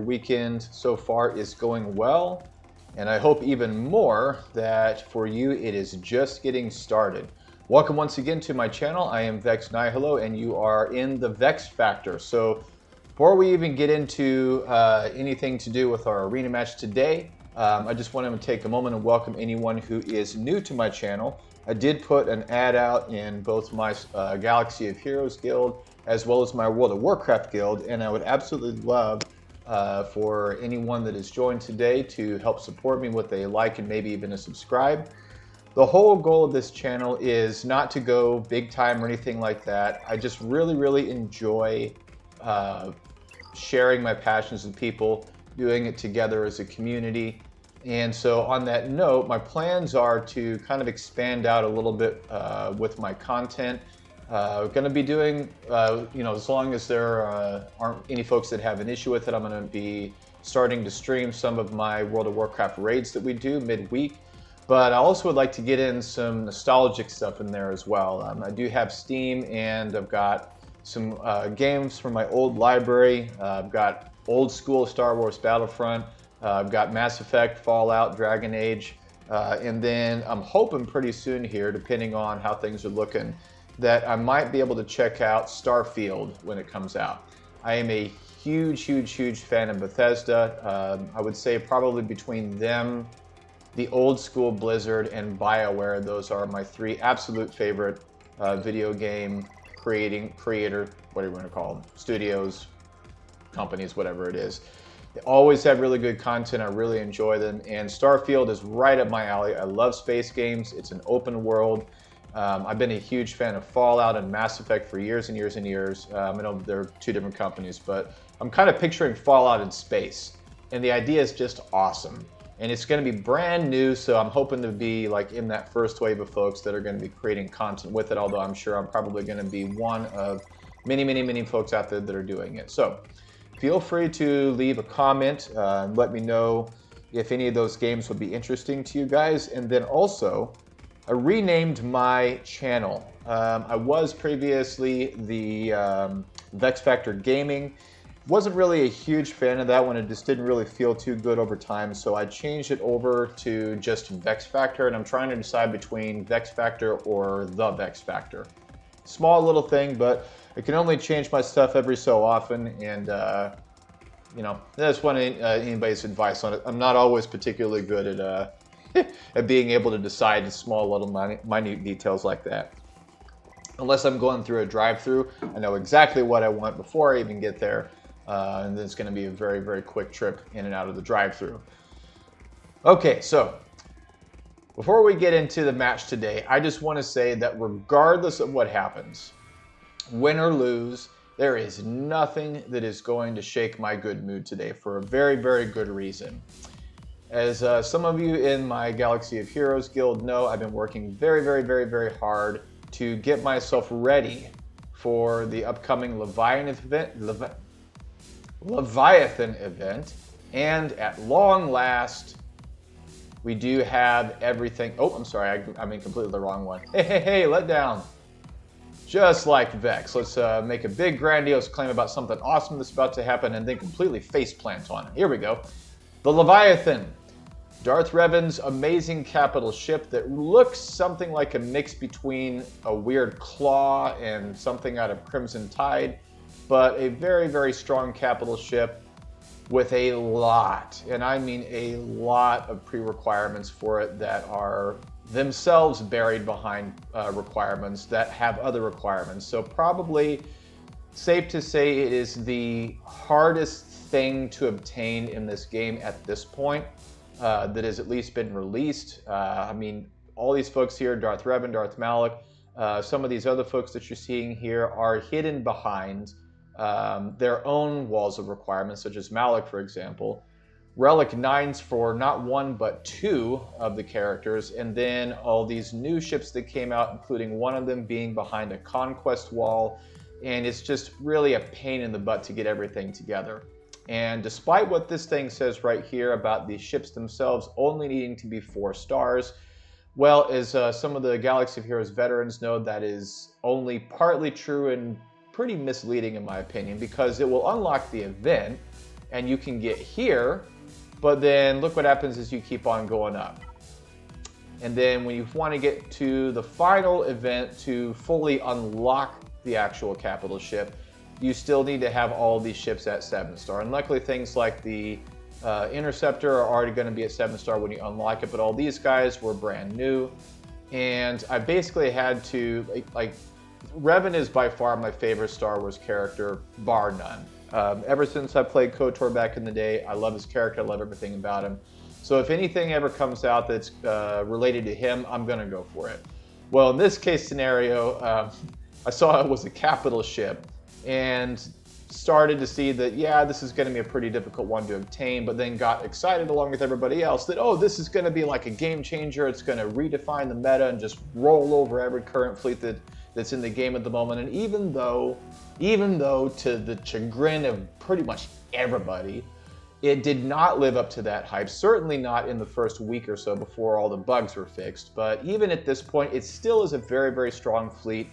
weekend so far is going well, and I hope even more that for you it is just getting started. Welcome once again to my channel. I am Vex Nihilo, and you are in the Vex Factor. So before we even get into anything to do with our arena match today, I just want to take a moment and welcome anyone who is new to my channel. I did put an ad out in both my Galaxy of Heroes guild as well as my World of Warcraft guild, and I would absolutely love for anyone that has joined today to help support me with a like and maybe even a subscribe. The whole goal of this channel is not to go big time or anything like that. I just really enjoy sharing my passions with people, doing it together as a community. And so on that note, my plans are to kind of expand out a little bit with my content. Going to be doing, as long as there aren't any folks that have an issue with it, I'm going to be starting to stream some of my World of Warcraft raids that we do midweek. But I also would like to get in some nostalgic stuff in there as well. I do have Steam, and I've got some games from my old library. I've got old school Star Wars Battlefront. I've got Mass Effect, Fallout, Dragon Age, and then I'm hoping pretty soon here, depending on how things are looking, that I might be able to check out Starfield when it comes out. I am a huge fan of Bethesda. I would say probably between them, the old school Blizzard, and BioWare, those are my three absolute favorite video game creator, whatever you want to call them, studios, companies, whatever it is. They always have really good content. I really enjoy them, and Starfield is right up my alley. I love space games. It's an open world. I've been a huge fan of Fallout and Mass Effect for years and years and years. I know they're two different companies, but I'm kind of picturing Fallout in space, and the idea is just awesome. And it's going to be brand new, so I'm hoping to be like in that first wave of folks that are going to be creating content with it, although I'm sure I'm probably going to be one of many folks out there that are doing it. So feel free to leave a comment and let me know if any of those games would be interesting to you guys. And then also, I renamed my channel. I was previously the Vex Factor Gaming. Wasn't really a huge fan of that one. It just didn't really feel too good over time, so I changed it over to just Vex Factor, and I'm trying to decide between Vex Factor or the Vex Factor. Small little thing, but I can only change my stuff every so often, and I just want anybody's advice on it. I'm not always particularly good at at being able to decide small little minute details like that. Unless I'm going through a drive-through, I know exactly what I want before I even get there. And then it's going to be a very quick trip in and out of the drive-through. Okay, so before we get into the match today, I just want to say that regardless of what happens, win or lose, there is nothing that is going to shake my good mood today for a very good reason. As some of you in my Galaxy of Heroes guild know, I've been working very hard to get myself ready for the upcoming Leviathan event, and at long last, we do have everything. Oh, I'm sorry, I'm in completely the wrong one. Hey, let down. Just like Vex, let's make a big grandiose claim about something awesome that's about to happen and then completely faceplant on it. Here we go. The Leviathan. Darth Revan's amazing capital ship that looks something like a mix between a weird claw and something out of Crimson Tide, but a very strong capital ship with a lot, and I mean a lot, of pre-requirements for it that are themselves buried behind requirements that have other requirements. So probably safe to say it is the hardest thing to obtain in this game at this point. That has at least been released. I mean, all these folks here, Darth Revan, Darth Malak, some of these other folks that you're seeing here are hidden behind their own walls of requirements, such as Malak, for example. Relic 9s for not one, but two of the characters, and then all these new ships that came out, including one of them being behind a conquest wall, and it's just really a pain in the butt to get everything together. And despite what this thing says right here about the ships themselves only needing to be 4 stars, well, as some of the Galaxy of Heroes veterans know, that is only partly true and pretty misleading in my opinion, because it will unlock the event and you can get here, but then look what happens as you keep on going up. And then when you want to get to the final event to fully unlock the actual capital ship, you still need to have all these ships at 7-star. And luckily things like the Interceptor are already going to be at 7-star when you unlock it, but all these guys were brand new. And I basically had to, Revan is by far my favorite Star Wars character, bar none. Ever since I played KOTOR back in the day, I love his character, I love everything about him. So if anything ever comes out that's related to him, I'm going to go for it. Well, in this case scenario, I saw it was a capital ship and started to see that, yeah, this is going to be a pretty difficult one to obtain, but then got excited along with everybody else that, oh, this is going to be like a game changer. It's going to redefine the meta and just roll over every current fleet that's in the game at the moment. And even though to the chagrin of pretty much everybody, it did not live up to that hype, certainly not in the first week or so before all the bugs were fixed. But even at this point, it still is a very, very strong fleet.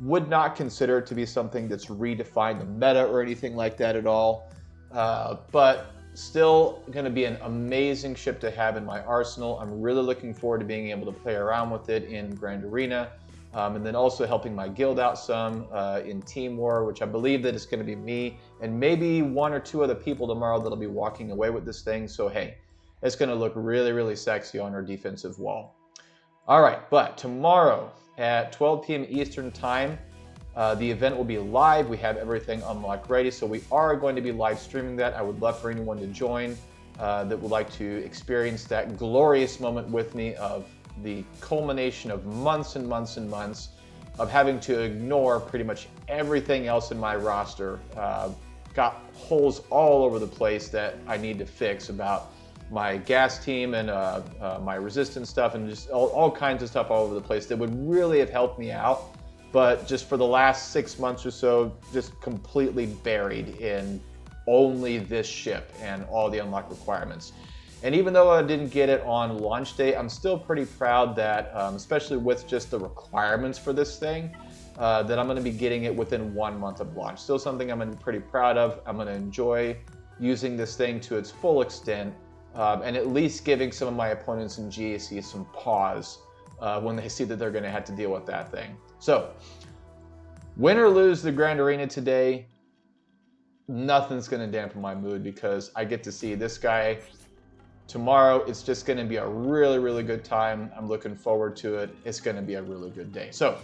Would not consider it to be something that's redefined the meta or anything like that at all. But still going to be an amazing ship to have in my arsenal. I'm really looking forward to being able to play around with it in Grand Arena. And then also helping my guild out some in Team War, which I believe that it's going to be me and maybe 1 or 2 other people tomorrow that'll be walking away with this thing. So hey, it's going to look really, really sexy on our defensive wall. All right, but tomorrow at 12 p.m. Eastern Time, the event will be live. We have everything unlocked ready, so we are going to be live streaming that. I would love for anyone to join that would like to experience that glorious moment with me of the culmination of months and months and months of having to ignore pretty much everything else in my roster. Got holes all over the place that I need to fix about my gas team and my resistance stuff and just all kinds of stuff all over the place that would really have helped me out. But just for the last 6 months or so, just completely buried in only this ship and all the unlocked requirements. And even though I didn't get it on launch day, I'm still pretty proud that, especially with just the requirements for this thing, that I'm going to be getting it within 1 month of launch. Still something I'm going to be pretty proud of. I'm going to enjoy using this thing to its full extent, and at least giving some of my opponents in GAC some pause when they see that they're going to have to deal with that thing. So, win or lose the Grand Arena today, nothing's going to dampen my mood because I get to see this guy tomorrow. It's just going to be a really, really good time. I'm looking forward to it. It's going to be a really good day. So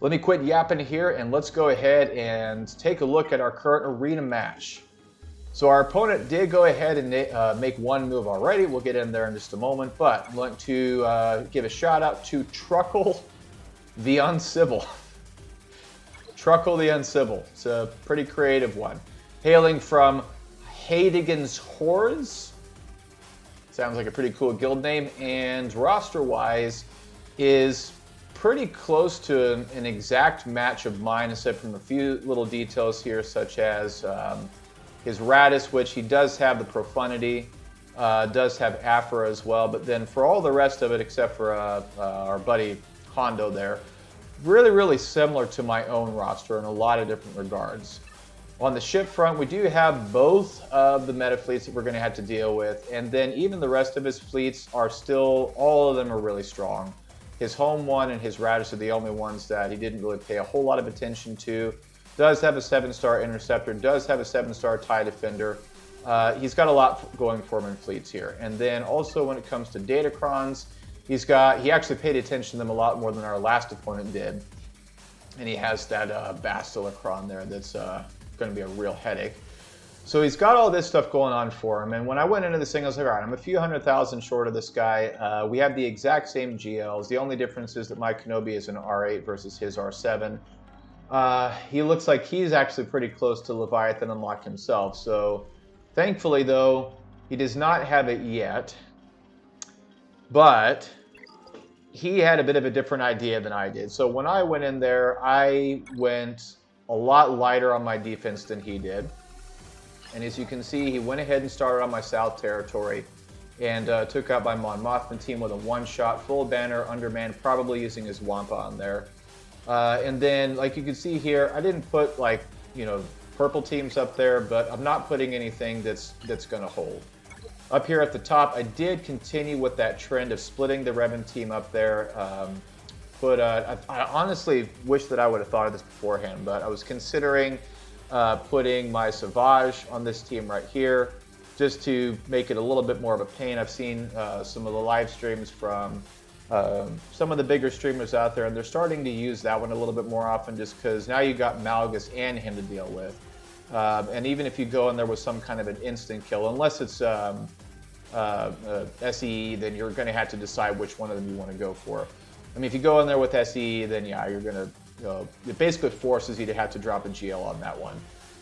let me quit yapping here and let's go ahead and take a look at our current arena match. So our opponent did go ahead and make one move already. We'll get in there in just a moment, but I'm going to give a shout out to Truckle the Uncivil. Truckle the Uncivil. It's a pretty creative one. Hailing from Hadigan's Hordes. Sounds like a pretty cool guild name, and roster-wise is pretty close to an exact match of mine, except from a few little details here, such as his Radis, which he does have the Profundity, does have Afra as well, but then for all the rest of it, except for our buddy Hondo there, really, really similar to my own roster in a lot of different regards. On the ship front, we do have both of the meta fleets that we're going to have to deal with, and then even the rest of his fleets are still, all of them are really strong. His home one and his Radis are the only ones that he didn't really pay a whole lot of attention to. Does have a 7-star Interceptor, does have a 7-star TIE Defender. He's got a lot going for him in fleets here. And then also when it comes to Datacrons, he actually paid attention to them a lot more than our last opponent did. And he has that Basilicron there that's going to be a real headache. So he's got all this stuff going on for him, and when I went into this thing, I was like, all right, I'm a few 100,000 short of this guy. We have the exact same GLs. The only difference is that my Kenobi is an R8 versus his R7. He looks like he's actually pretty close to Leviathan Unlocked himself, so thankfully, though, he does not have it yet, but he had a bit of a different idea than I did. So when I went in there, I went a lot lighter on my defense than he did. And as you can see, he went ahead and started on my south territory and took out my Mon Mothma team with a one-shot, full banner, undermanned, probably using his Wampa on there. And then, like you can see here, I didn't put, like, you know, purple teams up there, but I'm not putting anything that's going to hold. Up here at the top, I did continue with that trend of splitting the Revan team up there. I honestly wish that I would have thought of this beforehand, but I was considering putting my Savage on this team right here, just to make it a little bit more of a pain. I've seen some of the live streams from some of the bigger streamers out there, and they're starting to use that one a little bit more often, just because now you got Malgus and him to deal with. And even if you go in there with some kind of an instant kill, unless it's SE, then you're going to have to decide which one of them you want to go for. I mean, if you go in there with SE, then yeah, you're going to, it basically forces you to have to drop a GL on that one.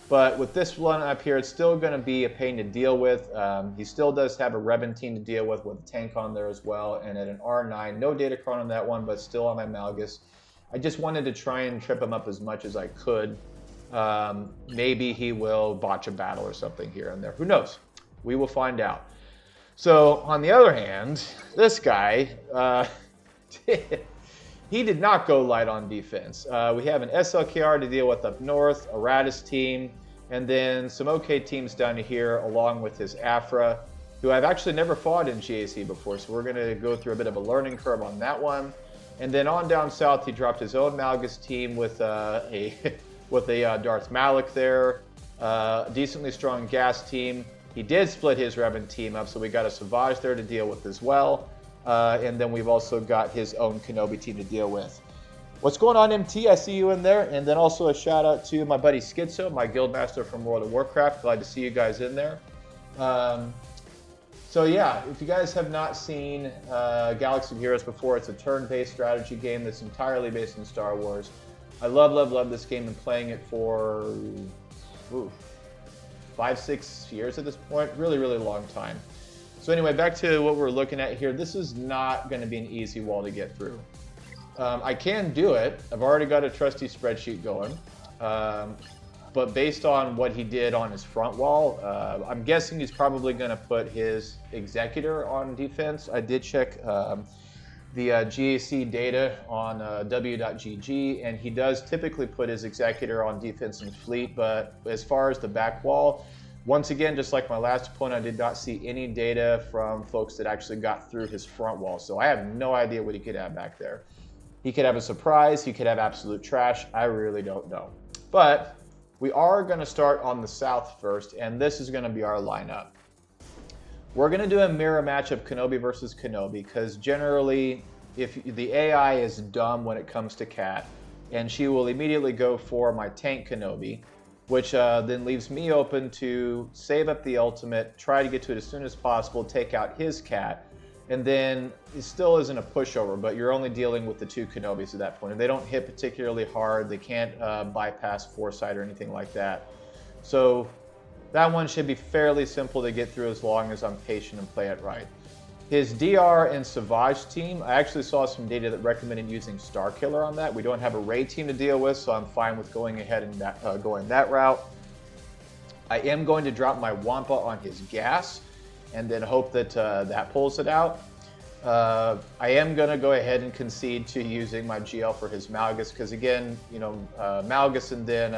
But with this one up here, it's still going to be a pain to deal with. He still does have a Revan team to deal with a tank on there as well. And at an R9, no Datacron on that one, but still on my Malgus. I just wanted to try and trip him up as much as I could. Maybe he will botch a battle or something here and there. Who knows? We will find out. So on the other hand, this guy, he did not go light on defense. We have an SLKR to deal with up north, a Radis team, and then some OK teams down here along with his Afra, who I've actually never fought in GAC before, so we're going to go through a bit of a learning curve on that one. And then on down south, he dropped his own Malgus team with a Darth Malik there, decently strong gas team. He did split his Revan team up, so we got a Savage there to deal with as well. And then we've also got his own Kenobi team to deal with. What's going on, MT? I see you in there. And then also a shout out to my buddy Schizo, my guildmaster from World of Warcraft. Glad to see you guys in there. So yeah, if you guys have not seen Galaxy of Heroes before, it's a turn-based strategy game that's entirely based in Star Wars. I love this game and playing it for 5-6 years at this point. Really long time. So anyway, back to what we're looking at here. This is not going to be an easy wall to get through. I can do it. I've already got a trusty spreadsheet going. But based on what he did on his front wall, I'm guessing he's probably going to put his Executor on defense. I did check the GAC data on w.gg, and he does typically put his Executor on defense and fleet, but as far as the back wall, once again, just like my last opponent, I did not see any data from folks that actually got through his front wall, so I have no idea what he could have back there. He could have a surprise, he could have absolute trash, I really don't know. But we are going to start on the south first, and this is going to be our lineup. We're going to do a mirror match of Kenobi versus Kenobi, because generally, if the AI is dumb when it comes to Cat, and she will immediately go for my tank Kenobi, which then leaves me open to save up the ultimate, try to get to it as soon as possible, take out his Cat, and then it still isn't a pushover, but you're only dealing with the two Kenobis at that point, and they don't hit particularly hard, they can't bypass foresight or anything like that. So that one should be fairly simple to get through as long as I'm patient and play it right. His DR and Savage team, I actually saw some data that recommended using Starkiller on that. We don't have a raid team to deal with, so I'm fine with going ahead and going that route. I am going to drop my Wampa on his gas and then hope that that pulls it out. I am going to go ahead and concede to using my GL for his Malgus, because again, you know, Malgus and then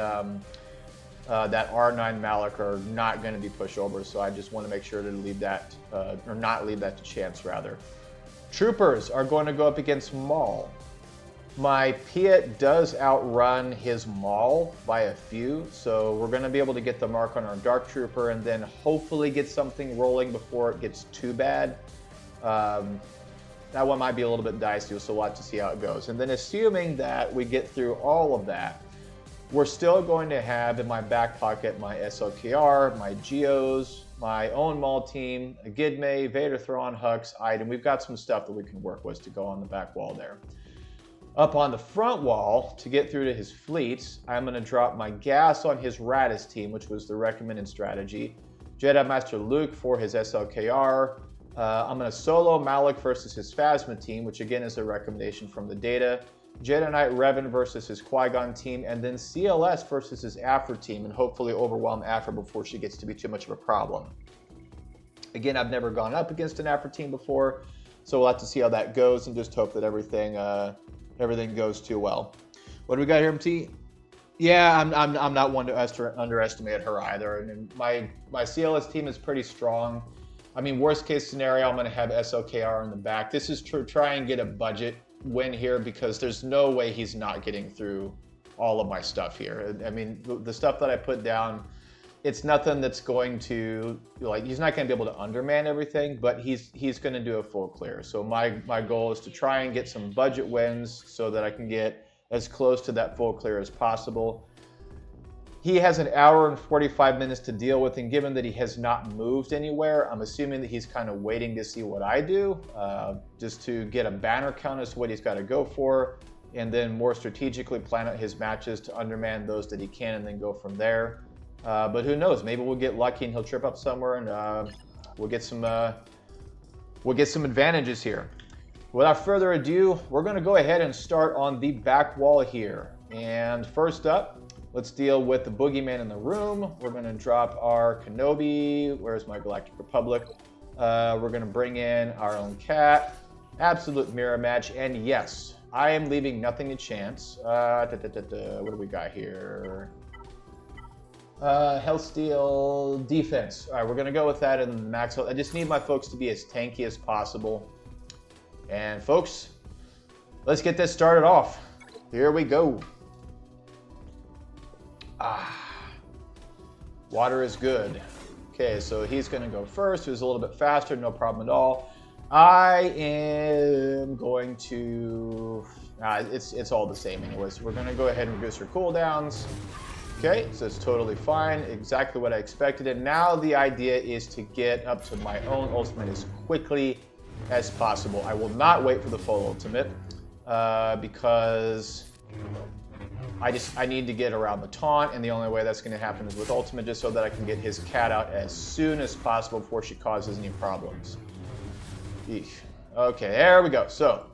that R9 Malik are not going to be pushovers, so I just want to make sure to leave that, or not leave that to chance, rather. Troopers are going to go up against Maul. My Piet does outrun his Maul by a few, so we're going to be able to get the mark on our Dark Trooper and then hopefully get something rolling before it gets too bad. That one might be a little bit dicey, so we'll have to see how it goes. And then assuming that we get through all of that, we're still going to have in my back pocket my SLKR, my Geos, my own Maul team, a Gidme, Vader Thrawn, Hux, Iden. We've got some stuff that we can work with to go on the back wall there. Up on the front wall, to get through to his fleets, I'm going to drop my gas on his Radis team, which was the recommended strategy. Jedi Master Luke for his SLKR. I'm going to solo Malik versus his Phasma team, which again is a recommendation from the data. Jedi Knight Revan versus his Qui-Gon team, and then CLS versus his Afra team, and hopefully overwhelm Afra before she gets to be too much of a problem. Again, I've never gone up against an Afra team before, so we'll have to see how that goes and just hope that everything goes too well. What do we got here, MT? Yeah, I'm not one to underestimate her either. And my CLS team is pretty strong. I mean, worst case scenario, I'm going to have SLKR in the back. This is to try and get a budget win here because there's no way he's not getting through all of my stuff here. I mean, the stuff that I put down, it's nothing that's going to, like, he's not going to be able to underman everything, but he's going to do a full clear. So my goal is to try and get some budget wins so that I can get as close to that full clear as possible. He has an hour and 45 minutes to deal with, and given that he has not moved anywhere, I'm assuming that he's kind of waiting to see what I do, just to get a banner count as to what he's got to go for, and then more strategically plan out his matches to underman those that he can, and then go from there. But who knows? Maybe we'll get lucky and he'll trip up somewhere, and we'll get some advantages here. Without further ado, we're going to go ahead and start on the back wall here. And first up, let's deal with the boogeyman in the room. We're going to drop our Kenobi. Where's my Galactic Republic? We're going to bring in our own cat. Absolute mirror match. And yes, I am leaving nothing to chance. What do we got here? Hellsteel defense. All right, we're going to go with that in the max. I just need my folks to be as tanky as possible. And folks, let's get this started off. Here we go. Water is good. Okay, so he's going to go first. Who's a little bit faster, no problem at all. I am going to... it's all the same anyways. We're going to go ahead and reduce her cooldowns. Okay, so it's totally fine. Exactly what I expected. And now the idea is to get up to my own ultimate as quickly as possible. I will not wait for the full ultimate because I need to get around the taunt, and the only way that's going to happen is with ultimate, just so that I can get his cat out as soon as possible before she causes any problems. Eesh. Okay, there we go. So,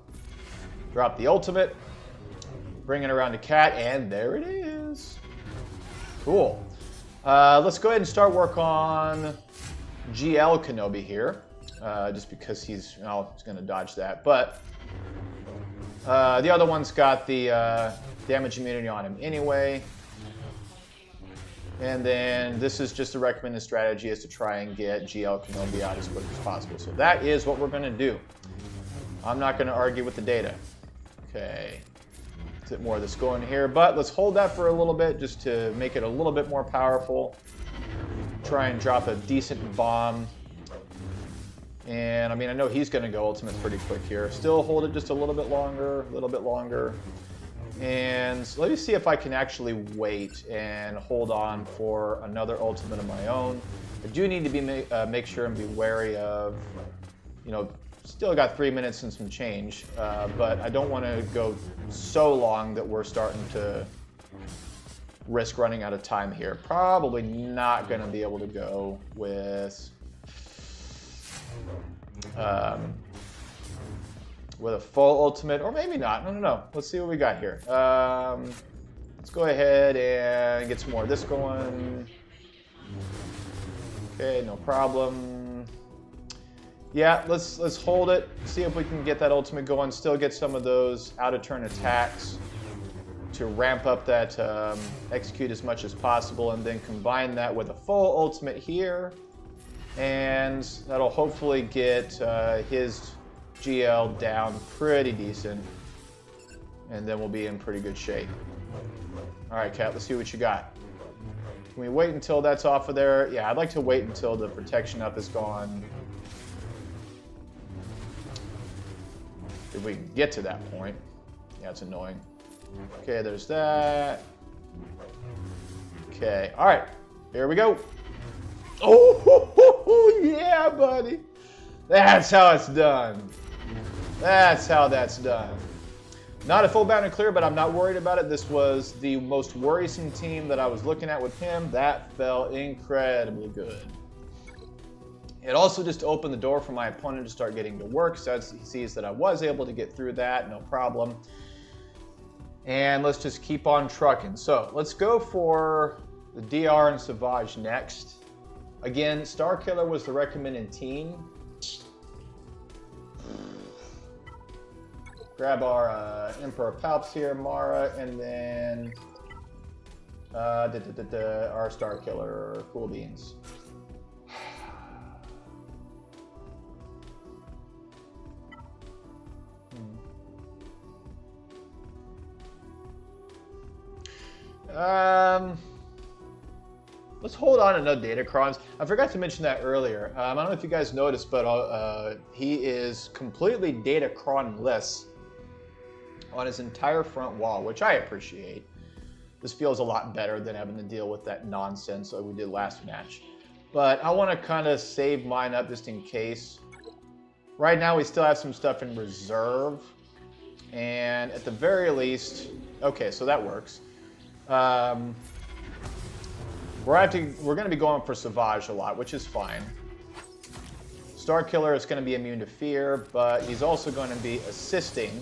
drop the ultimate, bring it around to cat, and there it is. Cool. Let's go ahead and start work on GL Kenobi here. Just because he's going to dodge that. But the other one's got the damage immunity on him anyway. And then this is just a recommended strategy, is to try and get GL Kenobi out as quick as possible. So that is what we're going to do. I'm not going to argue with the data. Okay. Let's get more of this going here. But let's hold that for a little bit just to make it a little bit more powerful. Try and drop a decent bomb. And I mean, I know he's going to go ultimate pretty quick here. Still hold it just a little bit longer, And let me see if I can actually wait and hold on for another ultimate of my own. I do need to be make sure and be wary of, still got 3 minutes and some change, but I don't want to go so long that we're starting to risk running out of time here. Probably not going to be able to go with a full ultimate, or maybe not. No. Let's see what we got here. Let's go ahead and get some more of this going. Okay, no problem. Yeah, let's hold it. See if we can get that ultimate going. Still get some of those out of turn attacks to ramp up that execute as much as possible, and then combine that with a full ultimate here. And that'll hopefully get his GL down pretty decent. And then we'll be in pretty good shape. All right, Cat, let's see what you got. Can we wait until that's off of there? Yeah, I'd like to wait until the protection up is gone. If we can get to that point. Yeah, it's annoying. Okay, there's that. Okay, all right, here we go. Oh, yeah, buddy. That's how it's done. That's how that's done. Not a full boundary clear, but I'm not worried about it. This was the most worrisome team that I was looking at with him. That felt incredibly good. It also just opened the door for my opponent to start getting to work, so he sees that I was able to get through that, no problem. And let's just keep on trucking. So let's go for the DR and Savage next. Again, Starkiller was the recommended team. Grab our Emperor Palps here, Mara, and then Our Star Killer, cool beans. Let's hold on to no Datacrons. I forgot to mention that earlier. I don't know if you guys noticed, but he is completely Datacron-less on his entire front wall, which I appreciate. This feels a lot better than having to deal with that nonsense like we did last match. But I want to kind of save mine up just in case. Right now we still have some stuff in reserve. And at the very least, okay, so that works. We're going to be going for Sauvage a lot, which is fine. Star Killer is going to be immune to fear, but he's also going to be assisting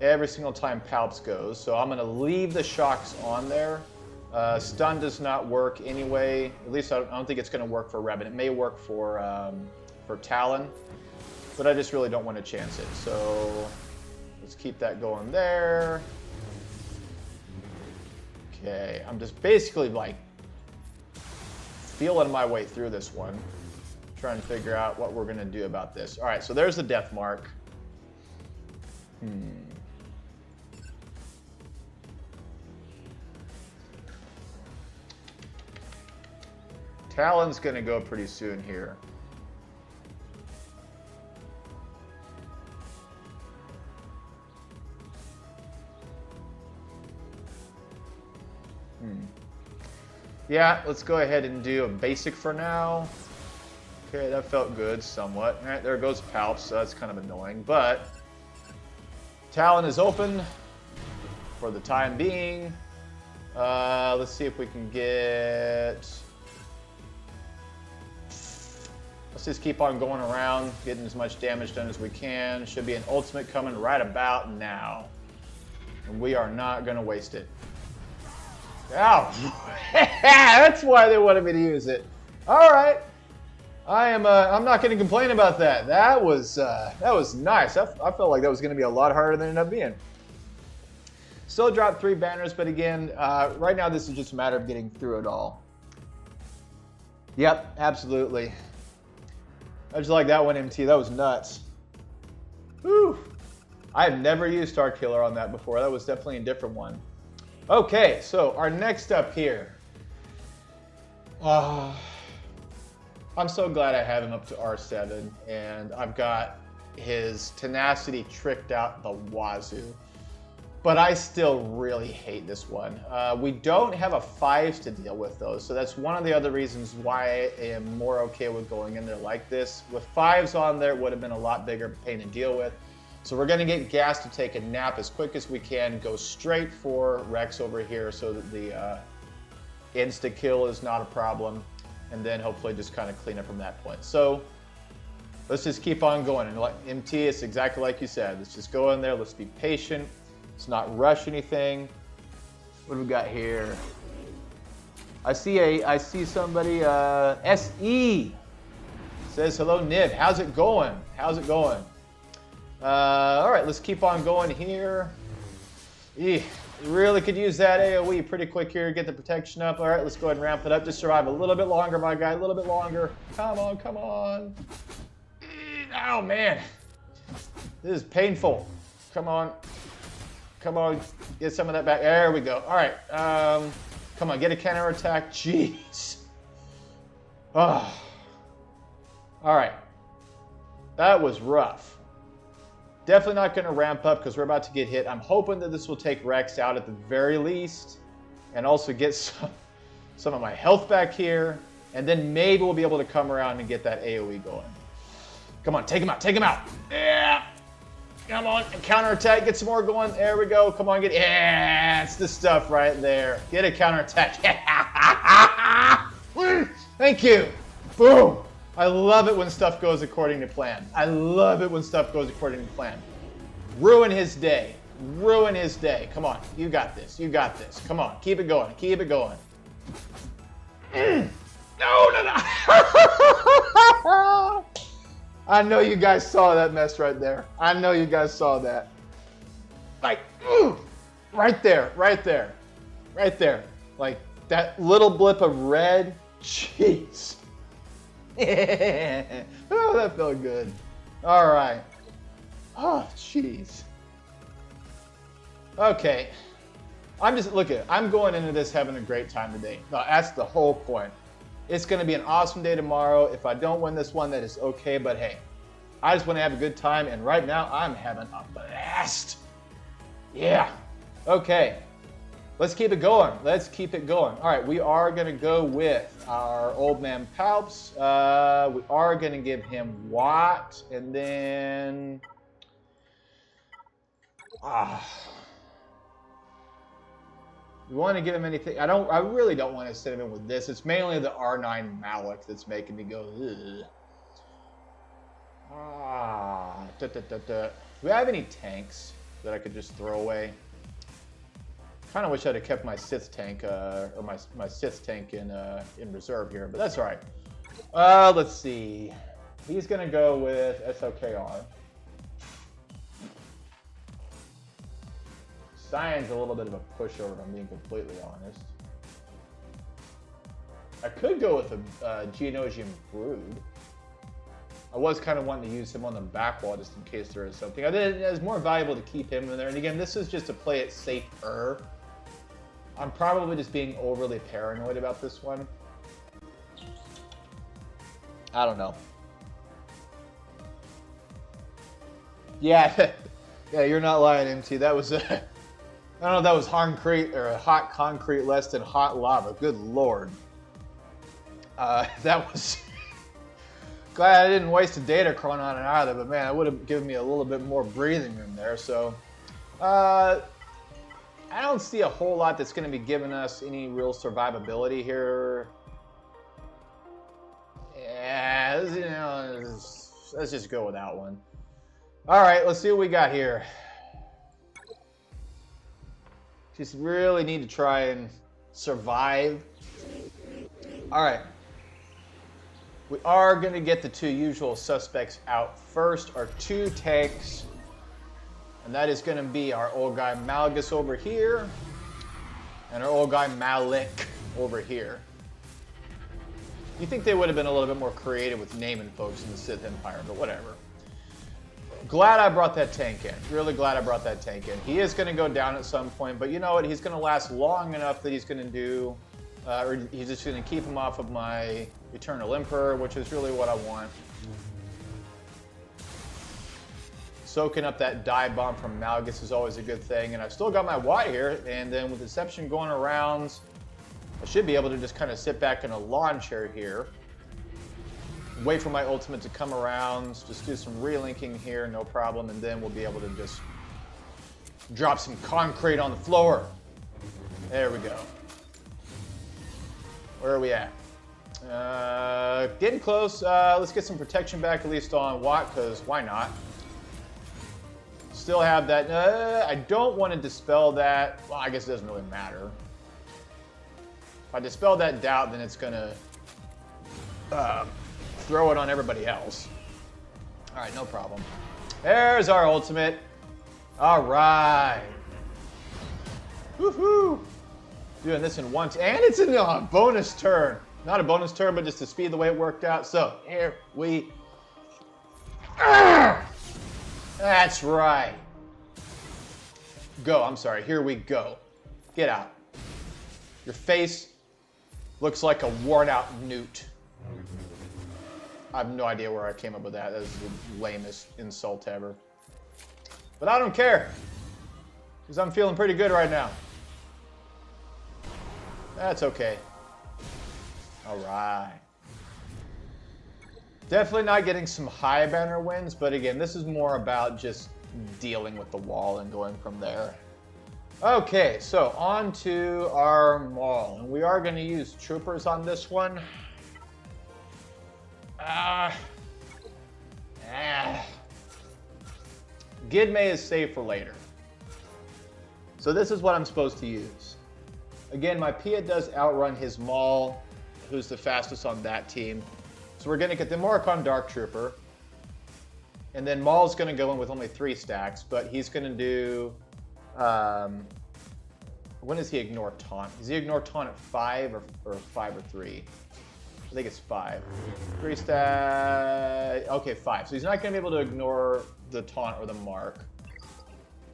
every single time Palps goes. So I'm going to leave the shocks on there. Stun does not work anyway. At least I don't think it's going to work for Revan. It may work for Talon, but I just really don't want to chance it. So let's keep that going there. Okay, I'm just basically like feeling my way through this one, trying to figure out what we're going to do about this. All right, so there's the death mark. Talon's going to go pretty soon here. Yeah, let's go ahead and do a basic for now. Okay, that felt good somewhat. All right, there goes Palps, so that's kind of annoying. But Talon is open for the time being. Let's see if we can get... Let's just keep on going around, getting as much damage done as we can. Should be an ultimate coming right about now. And we are not going to waste it. Ow! That's why they wanted me to use it. All right, I'm not going to complain about that. That was nice. I felt like that was going to be a lot harder than it ended up being. Still dropped 3 banners, but again, right now this is just a matter of getting through it all. Yep, absolutely. I just like that one, MT. That was nuts. Whew. I have never used Star Killer on that before. That was definitely a different one. Okay, so our next up here. I'm so glad I have him up to R7, and I've got his tenacity tricked out the wazoo. But I still really hate this one. We don't have a 5s to deal with, though, so that's one of the other reasons why I am more okay with going in there like this. With 5s on there, it would have been a lot bigger pain to deal with. So we're going to get Gas to take a nap as quick as we can, go straight for Rex over here so that the insta-kill is not a problem, and then hopefully just kind of clean up from that point. So let's just keep on going. And like MT, it's exactly like you said. Let's just go in there. Let's be patient. Let's not rush anything. What do we got here? I see somebody, SE says, hello, Nib. How's it going? How's it going? All right, let's keep on going here. Really could use that AoE pretty quick here, get the protection up. All right, let's go ahead and ramp it up. Just survive a little bit longer, my guy, a little bit longer. Come on, come on. Oh, man. This is painful. Come on. Come on, get some of that back. There we go. All right, come on, get a counterattack. Jeez. Oh. All right, that was rough. Definitely not going to ramp up because we're about to get hit. I'm hoping that this will take Rex out at the very least and also get some of my health back here. And then maybe we'll be able to come around and get that AoE going. Come on, take him out, take him out. Yeah. Come on, and counterattack, get some more going. There we go. Come on, yeah, it's the stuff right there. Get a counterattack. Thank you. Boom. I love it when stuff goes according to plan. I love it when stuff goes according to plan. Ruin his day. Ruin his day. Come on, you got this. You got this. Come on, keep it going. Keep it going. No. I know you guys saw that mess right there. I know you guys saw that. Like, right there, right there, right there. Like, that little blip of red, jeez. Oh, that felt good. All right. Oh, jeez. Okay. I'm going into this having a great time today. No, that's the whole point. It's going to be an awesome day tomorrow. If I don't win this one, that is okay, but hey, I just want to have a good time, and right now I'm having a blast. Yeah. Okay. Let's keep it going. Let's keep it going. All right, we are going to go with our old man Palps. We are going to give him Watt, and then... we want to give him anything. I really don't want to send him in with this. It's mainly the R9 Malik that's making me go, ugh. Do we have any tanks that I could just throw away? Kind of wish I'd have kept my Sith tank, or my Sith tank in reserve here, but that's all right. Let's see. He's gonna go with SLKR. Cyan's a little bit of a pushover, if I'm being completely honest. I could go with a Geonosian Brood. I was kind of wanting to use him on the back wall just in case there is something. I think it was more valuable to keep him in there. And again, this is just to play it safer. I'm probably just being overly paranoid about this one. I don't know. Yeah, yeah, you're not lying, MT. That was, I don't know if that was concrete or hot concrete less than hot lava. Good Lord. That was... Glad I didn't waste a data chron on it either, but man, it would have given me a little bit more breathing room there. So, I don't see a whole lot that's going to be giving us any real survivability here. Yeah, you know, let's just go with that one. All right, let's see what we got here. Just really need to try and survive. All right. We are going to get the two usual suspects out first, our two tanks. And that is going to be our old guy Malgus over here, and our old guy Malik over here. You think they would have been a little bit more creative with naming folks in the Sith Empire, but whatever. Glad I brought that tank in. Really glad I brought that tank in. He is going to go down at some point, but you know what? He's going to last long enough that he's going to do, or he's just going to keep him off of my Eternal Emperor, which is really what I want. Soaking up that dive bomb from Malgus is always a good thing, and I've still got my Watt here, and then with Deception going around, I should be able to just kind of sit back in a lawn chair here, wait for my ultimate to come around, just do some relinking here, no problem, and then we'll be able to just drop some concrete on the floor. There we go. Where are we at? Getting close. Let's get some protection back at least on Watt, because why not? Still have that. I don't want to dispel that. Well, I guess it doesn't really matter. If I dispel that doubt, then it's going to throw it on everybody else. All right, no problem. There's our ultimate. All right. Woohoo! Doing this in once, and it's in a bonus turn. Not a bonus turn, but just to speed the way it worked out. So here we. That's right. Go. I'm sorry. Here we go. Get out. Your face looks like a worn-out newt. I have no idea where I came up with that. That is the lamest insult ever. But I don't care, because I'm feeling pretty good right now. That's okay. All right. Definitely not getting some high banner wins, but again, this is more about just dealing with the wall and going from there. Okay, so on to our mall, and we are going to use troopers on this one. Gidme is saved for later. So this is what I'm supposed to use. Again, my Pia does outrun his Maul, who's the fastest on that team. So we're going to get the Moricon Dark Trooper. And then Maul's going to go in with only 3 stacks, but he's going to do When does he ignore taunt? Does he ignore taunt at 5 or 5 or 3? I think it's 5. 3 stat. Okay, 5. So he's not going to be able to ignore the taunt or the mark.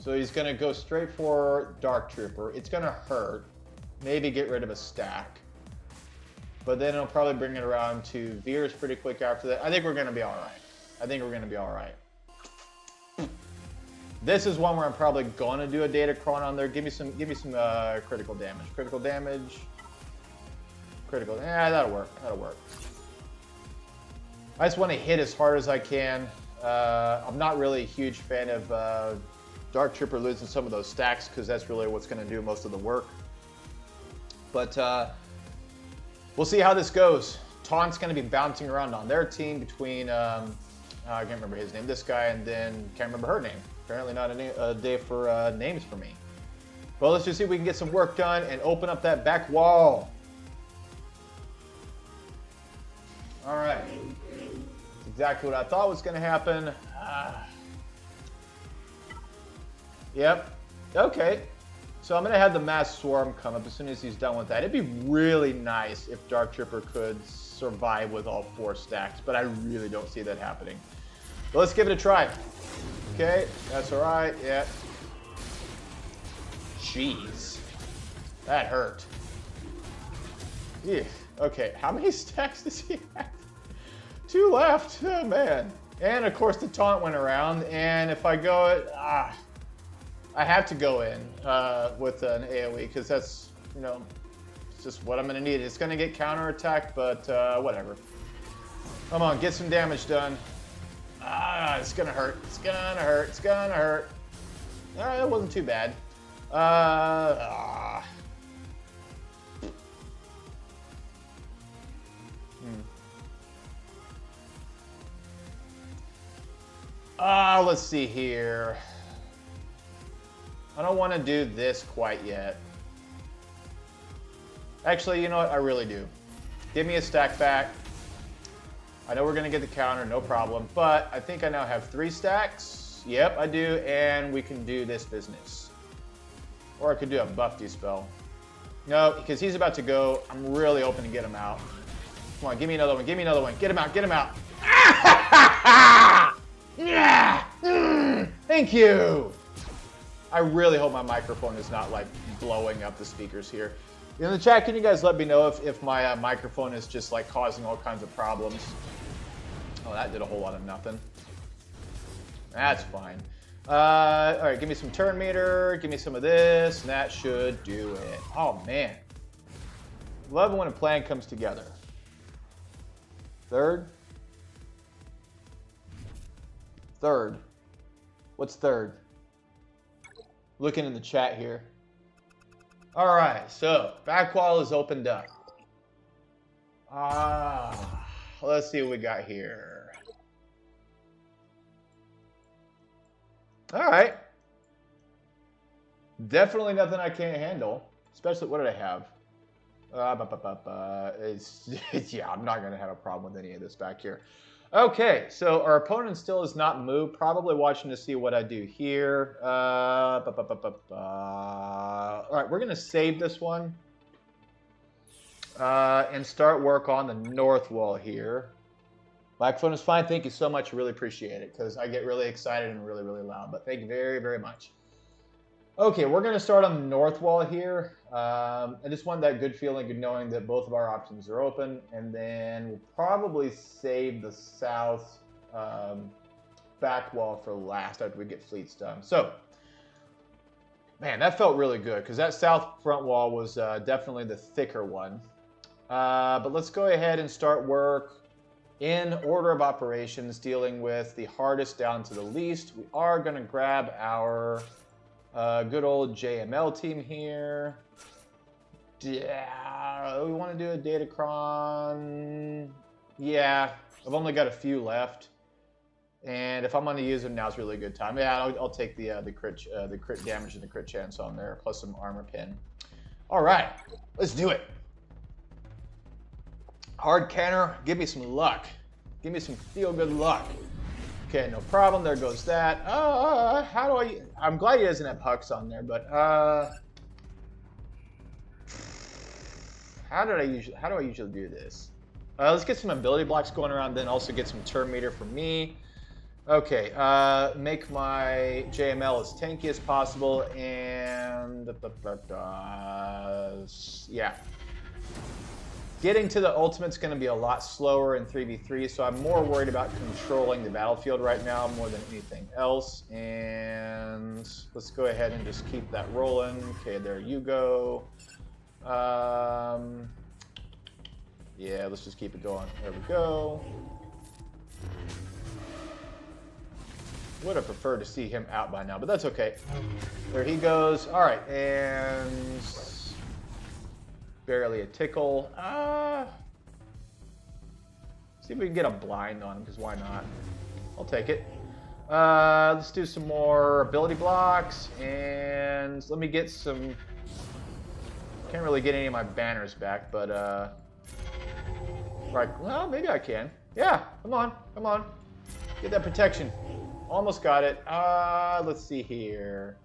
So he's going to go straight for Dark Trooper. It's going to hurt. Maybe get rid of a stack. But then it'll probably bring it around to Veers pretty quick after that. I think we're going to be all right. I think we're going to be all right. This is one where I'm probably going to do a Datacron on there. Give me some critical damage. Critical damage. Critical. Yeah, that'll work. That'll work. I just want to hit as hard as I can. I'm not really a huge fan of Dark Trooper losing some of those stacks because that's really what's going to do most of the work. But we'll see how this goes. Taunt's going to be bouncing around on their team between, I can't remember his name, this guy, and then can't remember her name. Apparently not a day for names for me. Well, let's just see if we can get some work done and open up that back wall. All right. That's exactly what I thought was going to happen. Yep. Okay. So I'm going to have the Mass Swarm come up as soon as he's done with that. It'd be really nice if Dark Trooper could survive with all 4 stacks, but I really don't see that happening. But let's give it a try. Okay, that's all right. Yeah. Jeez. That hurt. Yeah. Okay, how many stacks does he have? 2 left. Oh, man. And, of course, the taunt went around. And if I go... I have to go in with an AoE because that's, you know, it's just what I'm going to need. It's going to get counterattacked, but whatever. Come on, get some damage done. It's going to hurt. It's going to hurt. It's going to hurt. All right, that wasn't too bad. Let's see here. I don't want to do this quite yet. Actually, you know what? I really do. Give me a stack back. I know we're going to get the counter, no problem. But I think I now have 3 stacks. Yep, I do. And we can do this business. Or I could do a buff spell. No, because he's about to go. I'm really hoping to get him out. Come on, give me another one. Give me another one. Get him out. Get him out. Yeah. Thank you. I really hope my microphone is not like blowing up the speakers here. In the chat, can you guys let me know if my microphone is just like causing all kinds of problems? Oh, that did a whole lot of nothing. That's fine. All right, give me some turn meter. Give me some of this, and that should do it. Oh, man. Love it when a plan comes together. Third? Third. What's third? Looking in the chat here. All right, so back wall is opened up. Let's see what we got here. All right. Definitely nothing I can't handle. Especially, what did I have? Yeah, I'm not going to have a problem with any of this back here. Okay, so our opponent still has not moved. Probably watching to see what I do here. All right, we're going to save this one and start work on the north wall here. Microphone is fine. Thank you so much. Really appreciate it because I get really excited and really, really loud. But thank you very, very much. Okay, we're going to start on the north wall here. I just want that good feeling of knowing that both of our options are open. And then we'll probably save the south back wall for last after we get fleets done. So, man, that felt really good because that south front wall was definitely the thicker one. But let's go ahead and start work in order of operations, dealing with the hardest down to the least. We are going to grab our... good old JML team here. Yeah, we want to do a Datacron. Yeah, I've only got a few left, and if I'm going to use them, now's really a good time. Yeah, I'll take the crit damage and the crit chance on there, plus some armor pin. All right, let's do it. Hard canter, give me some luck. Give me some feel good luck. Okay, no problem. There goes that. How do I... I'm glad he doesn't have Hux on there, but... How do I usually do this? Let's get some ability blocks going around, then also get some turn meter for me. Okay, make my JML as tanky as possible, and yeah. Getting to the ultimate's going to be a lot slower in 3v3, so I'm more worried about controlling the battlefield right now more than anything else. And let's go ahead and just keep that rolling. Okay, there you go. Yeah, let's just keep it going. There we go. Would have preferred to see him out by now, but that's okay. There he goes. All right, and barely a tickle. See if we can get a blind on him, because why not? I'll take it. Let's do some more ability blocks, and let me get some... Can't really get any of my banners back, but right. Well, maybe I can. Yeah, come on, come on. Get that protection. Almost got it. Let's see here.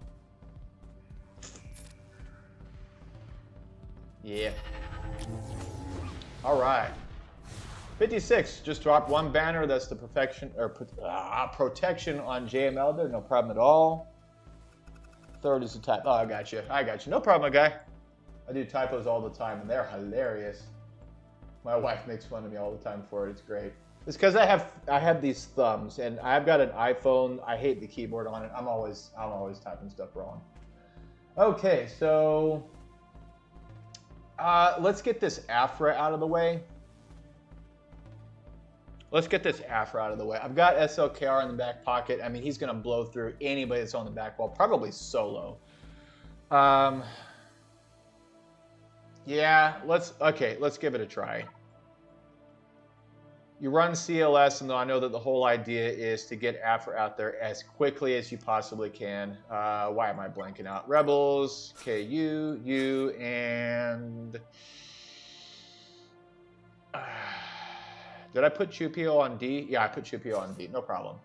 Yeah. All right. 56. Just dropped one banner. That's the protection on JML there. No problem at all. Third is the type. Oh, I got you. I got you. No problem, guy. I do typos all the time, and they're hilarious. My wife makes fun of me all the time for it. It's great. It's because I have these thumbs, and I've got an iPhone. I hate the keyboard on it. I'm always typing stuff wrong. Okay, so let's get this Afra out of the way. I've got SLKR in the back pocket. I mean, he's going to blow through anybody that's on the back wall, probably solo. Yeah, let's give it a try. You run CLS, and though I know that the whole idea is to get Afra out there as quickly as you possibly can. Why am I blanking out? Rebels, KU, you, and... did I put Chupio on D? Yeah, I put Chupio on D. No problem.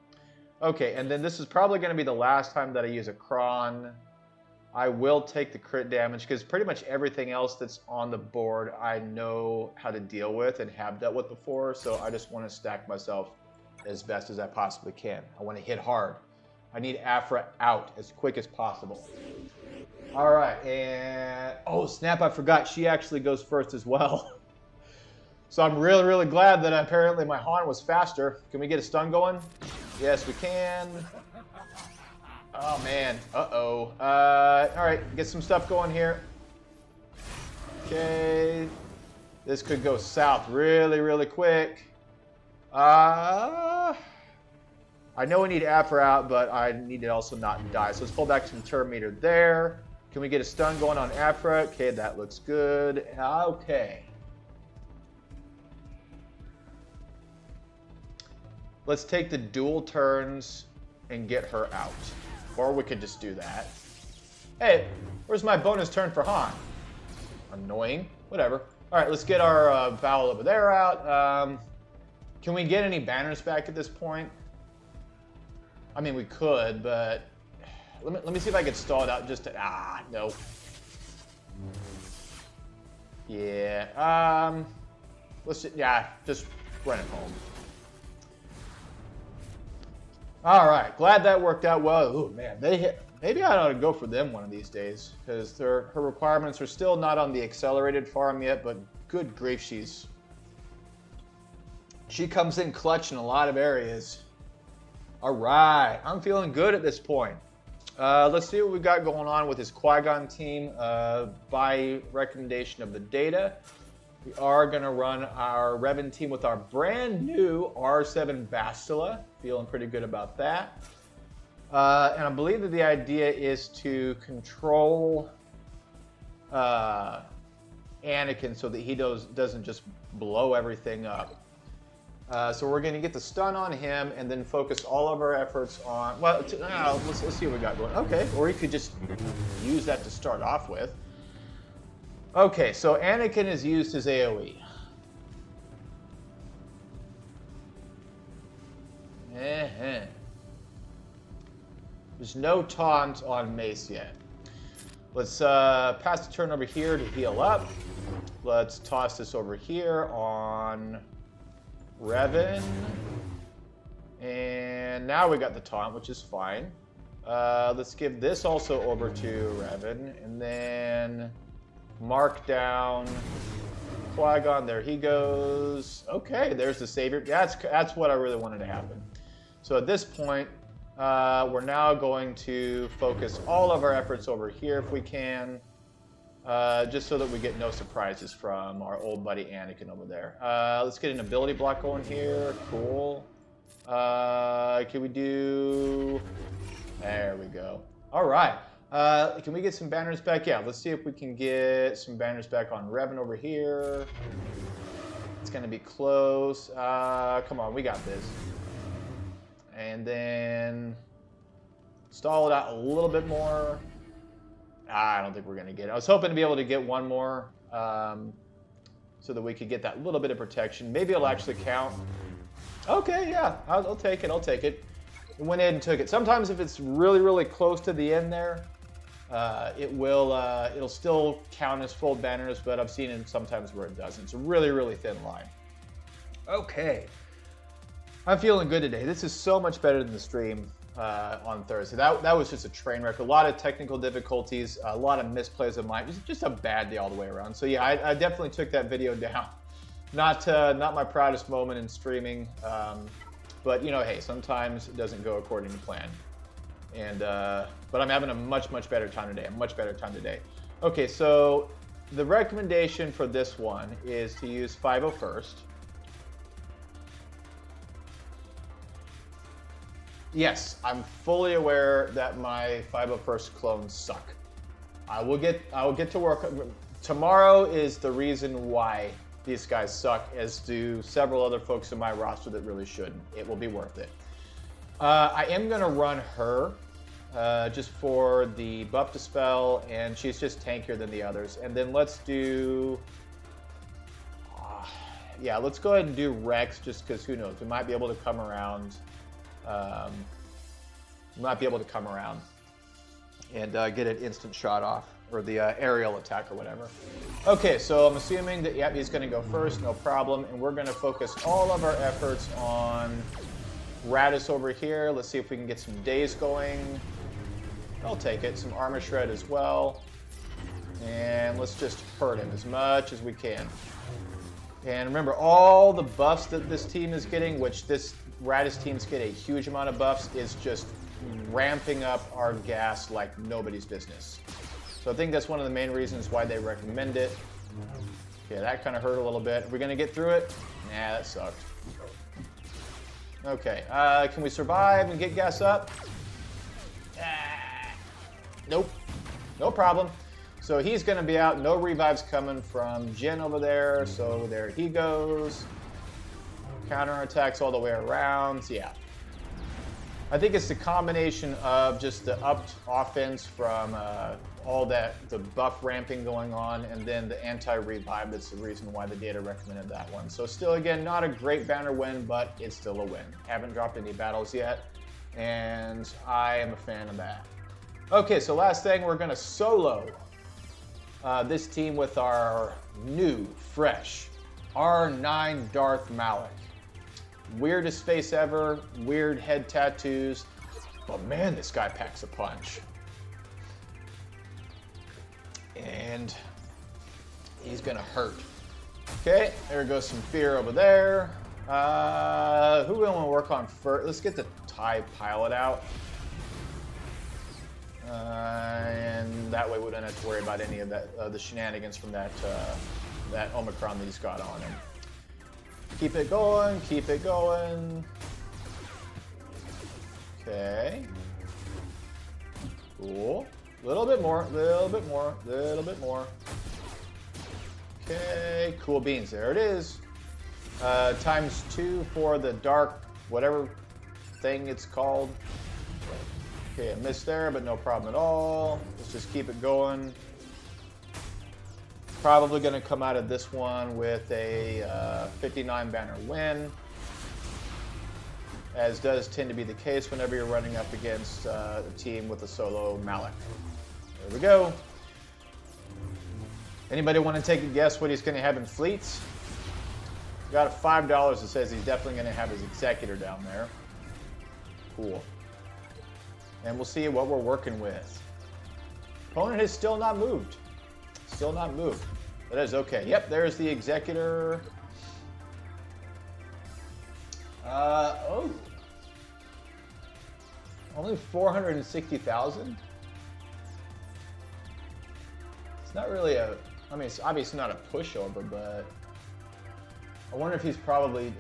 Okay, and then this is probably going to be the last time that I use a Kron. I will take the crit damage because pretty much everything else that's on the board I know how to deal with and have dealt with before, so I just want to stack myself as best as I possibly can. I want to hit hard. I need Afra out as quick as possible. All right, and oh snap, I forgot she actually goes first as well. So I'm really, really glad that apparently my Han was faster. Can we get a stun going? Yes, we can. Oh, man. Uh-oh. All right, get some stuff going here. Okay. This could go south really, really quick. I know we need Afra out, but I need to also not die. So let's pull back some turn meter there. Can we get a stun going on Afra? Okay, that looks good. Okay. Let's take the dual turns and get her out. Or we could just do that. Hey, where's my bonus turn for Han? Annoying. Whatever. All right, let's get our Vowel over there out. Can we get any banners back at this point? I mean, we could, but let me see if I can stall it out just to... no. Yeah, just run it home. All right, glad that worked out well. Ooh, man, maybe I ought to go for them one of these days because her requirements are still not on the accelerated farm yet, but good grief, she comes in clutch in a lot of areas. All right, I'm feeling good at this point. Let's see what we've got going on with this Qui-Gon team. By recommendation of the data, we are going to run our Revan team with our brand new R7 Bastila. Feeling pretty good about that. And I believe that the idea is to control Anakin so that he doesn't just blow everything up. So we're going to get the stun on him and then focus all of our efforts on... Well, let's see what we got going. Okay, or he could just use that to start off with. Okay, so Anakin is used his AoE. There's no taunt on Mace yet. Let's pass the turn over here to heal up. Let's toss this over here on Revan. And now we got the taunt, which is fine. Let's give this also over to Revan. And then mark down Qui-Gon. There he goes. Okay, there's the savior. That's what I really wanted to happen. So at this point, we're now going to focus all of our efforts over here if we can. Just so that we get no surprises from our old buddy Anakin over there. Let's get an ability block going here. Cool. Can we do... There we go. All right. Can we get some banners back? Yeah, let's see if we can get some banners back on Revan over here. It's going to be close. Come on, we got this. And then stall it out a little bit more. I don't think we're going to get it. I was hoping to be able to get one more so that we could get that little bit of protection. Maybe it'll actually count. Okay, yeah, I'll take it. I'll take it. It went ahead and took it. Sometimes if it's really, really close to the end there, it'll still count as full banners, but I've seen it sometimes where it doesn't. It's a really, really thin line. Okay. I'm feeling good today. This is so much better than the stream on Thursday. That was just a train wreck. A lot of technical difficulties, a lot of misplays of mine. Just a bad day all the way around. So yeah, I definitely took that video down. Not my proudest moment in streaming, but you know, hey, sometimes it doesn't go according to plan. And but I'm having a much better time today. A much better time today. Okay, so the recommendation for this one is to use 501st. Yes, I'm fully aware that my 501st clones suck. I will get to work. Tomorrow is the reason why these guys suck, as do several other folks in my roster that really shouldn't. It will be worth it. I am going to run her just for the buff dispel, and she's just tankier than the others. And then let's do... yeah, let's go ahead and do Rex, just because who knows? We might be able to come around. And get an instant shot off, or the aerial attack or whatever. Okay, so I'm assuming that, yep, he's going to go first, no problem. And we're going to focus all of our efforts on Radis over here. Let's see if we can get some days going. I'll take it. Some armor shred as well. And let's just hurt him as much as we can. And remember, all the buffs that this team is getting, which this Radis teams get a huge amount of buffs, is just ramping up our gas like nobody's business. So I think that's one of the main reasons why they recommend it. Okay, that kind of hurt a little bit. Are we going to get through it? Nah, that sucked. Okay, can we survive and get gas up? Nope, no problem. So he's going to be out. No revives coming from Jin over there. So there he goes. Counterattacks all the way around. Yeah. I think it's the combination of just the upped offense from all that, the buff ramping going on, and then the anti-revive. That's the reason why the data recommended that one. So still, again, not a great banner win, but it's still a win. Haven't dropped any battles yet, and I am a fan of that. Okay, so last thing, we're going to solo this team with our new, fresh R9 Darth Malak. Weirdest face ever, weird head tattoos, but man, this guy packs a punch. And he's gonna hurt. Okay, there goes some fear over there. Who we want to work on first? Let's get the TIE pilot out. And that way we don't have to worry about any of that, the shenanigans from that Omicron that he's got on him. Keep it going, keep it going. Okay. Cool. Little bit more, little bit more, little bit more. Okay, cool beans. There it is. ×2 for the dark, whatever thing it's called. Okay, I missed there, but no problem at all. Let's just keep it going. Probably going to come out of this one with a 59 banner win, as does tend to be the case whenever you're running up against a team with a solo Malak. There we go. Anybody want to take a guess what he's going to have in fleets? Got a $5 that says he's definitely going to have his executor down there. Cool. And we'll see what we're working with. Opponent has still not moved. Still not moved. That is okay. Yep, there's the executor. Oh. Only 460,000? It's not really a, I mean, it's obviously not a pushover, but I wonder if he's probably,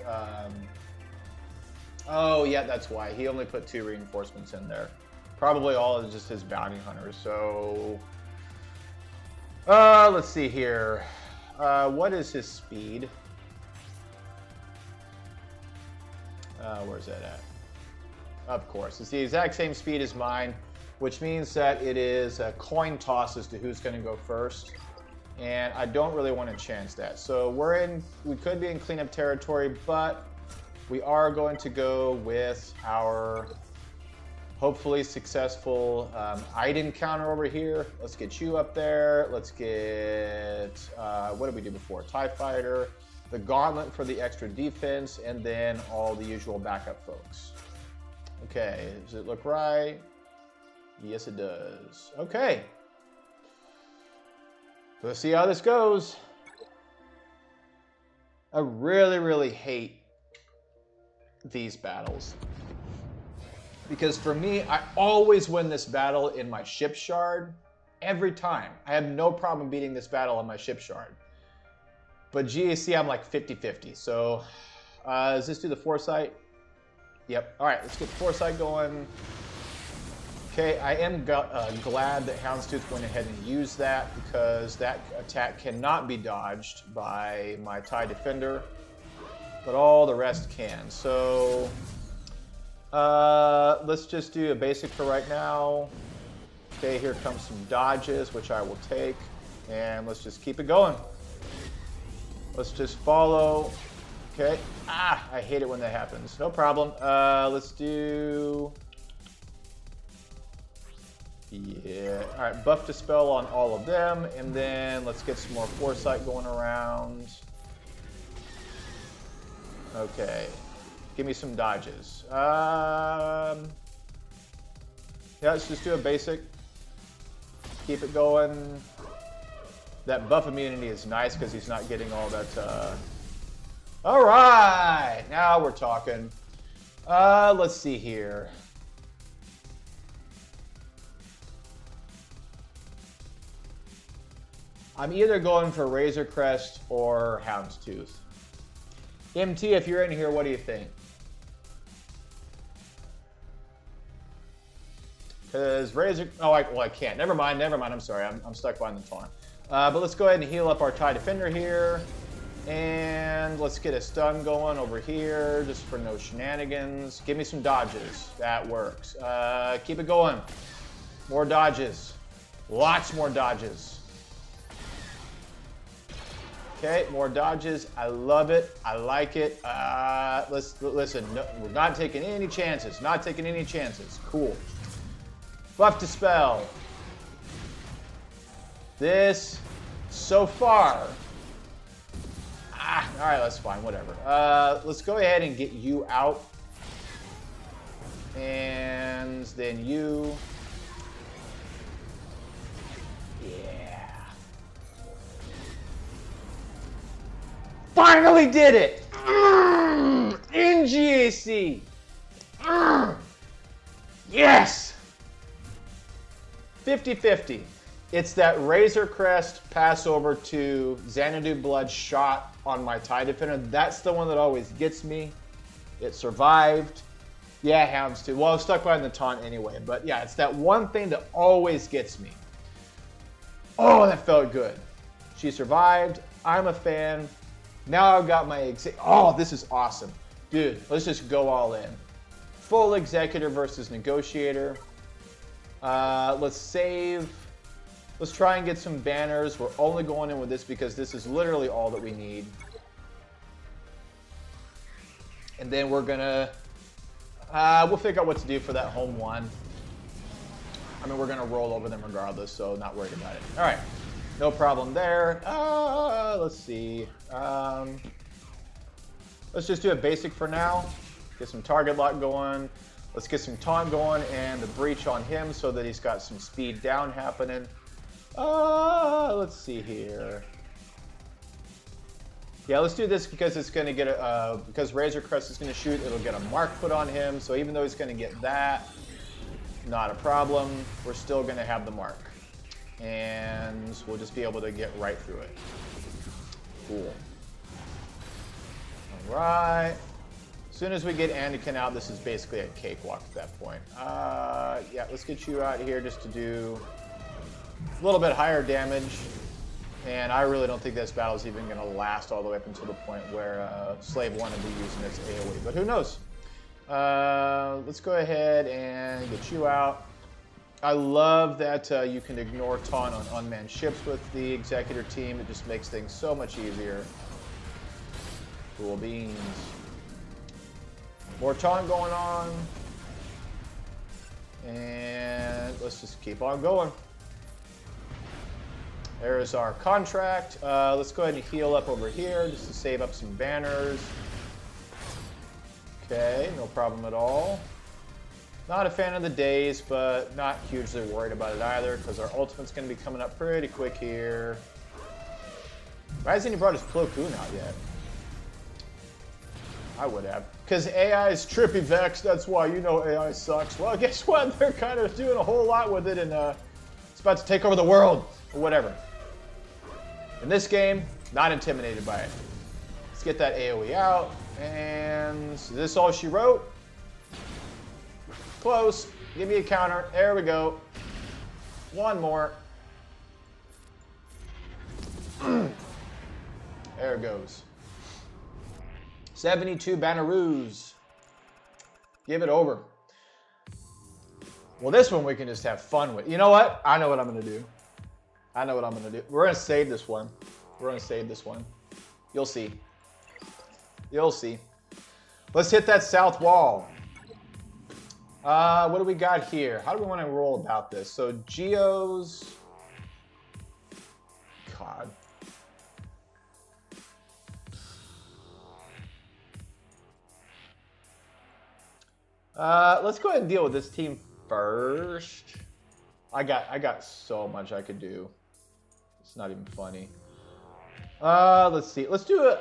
oh yeah, that's why. He only put 2 reinforcements in there. Probably all of just his bounty hunters, so, let's see here. What is his speed? Where's that at? Of course, it's the exact same speed as mine, which means that it is a coin toss as to who's going to go first. And I don't really want to chance that. So we could be in cleanup territory, but we are going to go with our hopefully successful item counter over here. Let's get you up there. Let's get, what did we do before? TIE Fighter, the Gauntlet for the extra defense, and then all the usual backup folks. Okay, does it look right? Yes, it does. Okay. Let's see how this goes. I really, really hate these battles. Because for me, I always win this battle in my ship shard. Every time. I have no problem beating this battle on my ship shard. But GAC, I'm like 50-50. So, does this do the foresight? Yep. All right, let's get the foresight going. Okay, I am glad that Houndstooth went ahead and used that because that attack cannot be dodged by my TIE Defender, but all the rest can. So let's just do a basic for right now. Okay, here comes some dodges, which I will take, and let's just keep it going. Let's just follow. Okay. I hate it when that happens. No problem. Let's do... Yeah. All right, buff dispel on all of them, and then let's get some more foresight going around. Okay. Give me some dodges. Yeah, let's just do a basic. Keep it going. That buff immunity is nice because he's not getting all that... All right, now we're talking. Let's see here. I'm either going for Razor Crest or Houndstooth. MT, if you're in here, what do you think? Because Razor... Oh, I can't. Never mind. I'm sorry. I'm stuck behind the taunt. But let's go ahead and heal up our TIE Defender here. And let's get a stun going over here, just for no shenanigans. Give me some dodges. That works. Keep it going. More dodges. Lots more dodges. Okay, more dodges. I love it. I like it. Listen. No, we're not taking any chances. Not taking any chances. Cool. Buff Dispel. This, so far... all right, that's fine, whatever. Let's go ahead and get you out. And then you. Yeah. Finally did it! In GAC! Yes! 50-50. It's that Razor Crest pass over to Xanadu Blood shot on my TIE Defender. That's the one that always gets me. It survived. Yeah, Houndstooth. Well, I was stuck behind the taunt anyway. But yeah, it's that one thing that always gets me. Oh, that felt good. She survived. I'm a fan. Now I've got my... Oh, this is awesome. Dude, let's just go all in. Full Executor versus Negotiator. Let's save... Let's try and get some banners. We're only going in with this because this is literally all that we need. And then we're gonna, we'll figure out what to do for that home one. I mean, we're gonna roll over them regardless, so not worried about it. All right, No problem there. Let's see. Let's just do a basic for now. Get some target lock going. Let's get some taunt going and the breach on him so that he's got some speed down happening. Let's see here. Yeah, let's do this because it's going to get because Razor Crest is going to shoot, it'll get a mark put on him. So even though he's going to get that, not a problem. We're still going to have the mark. And we'll just be able to get right through it. Cool. All right. As soon as we get Anakin out, this is basically a cakewalk at that point. Yeah, let's get you out here just to do a little bit higher damage. And I really don't think this battle is even going to last all the way up until the point where Slave 1 will be using its AoE. But who knows? Let's go ahead and get you out. I love that you can ignore taunt on unmanned ships with the Executor team. It just makes things so much easier. Cool beans. More taunt going on. And let's just keep on going. There's our contract. Let's go ahead and heal up over here just to save up some banners. Okay, no problem at all. Not a fan of the days, but not hugely worried about it either because our ultimate's going to be coming up pretty quick here. Why hasn't he brought his Plo Koon out yet? I would have. Because AI is trippy, Vex. That's why you know AI sucks. Well, guess what? They're kind of doing a whole lot with it, and it's about to take over the world or whatever. In this game, not intimidated by it. Let's get that AoE out. And is this all she wrote? Close. Give me a counter. There we go. One more. There it goes. 72 Banneroos. Give it over. Well, this one we can just have fun with. You know what? I know what I'm going to do. I know what I'm going to do. We're going to save this one. We're going to save this one. You'll see. You'll see. Let's hit that south wall. What do we got here? How do we want to roll about this? So, Geos. God. Let's go ahead and deal with this team first. I got so much I could do. It's not even funny. Let's see. Let's do it.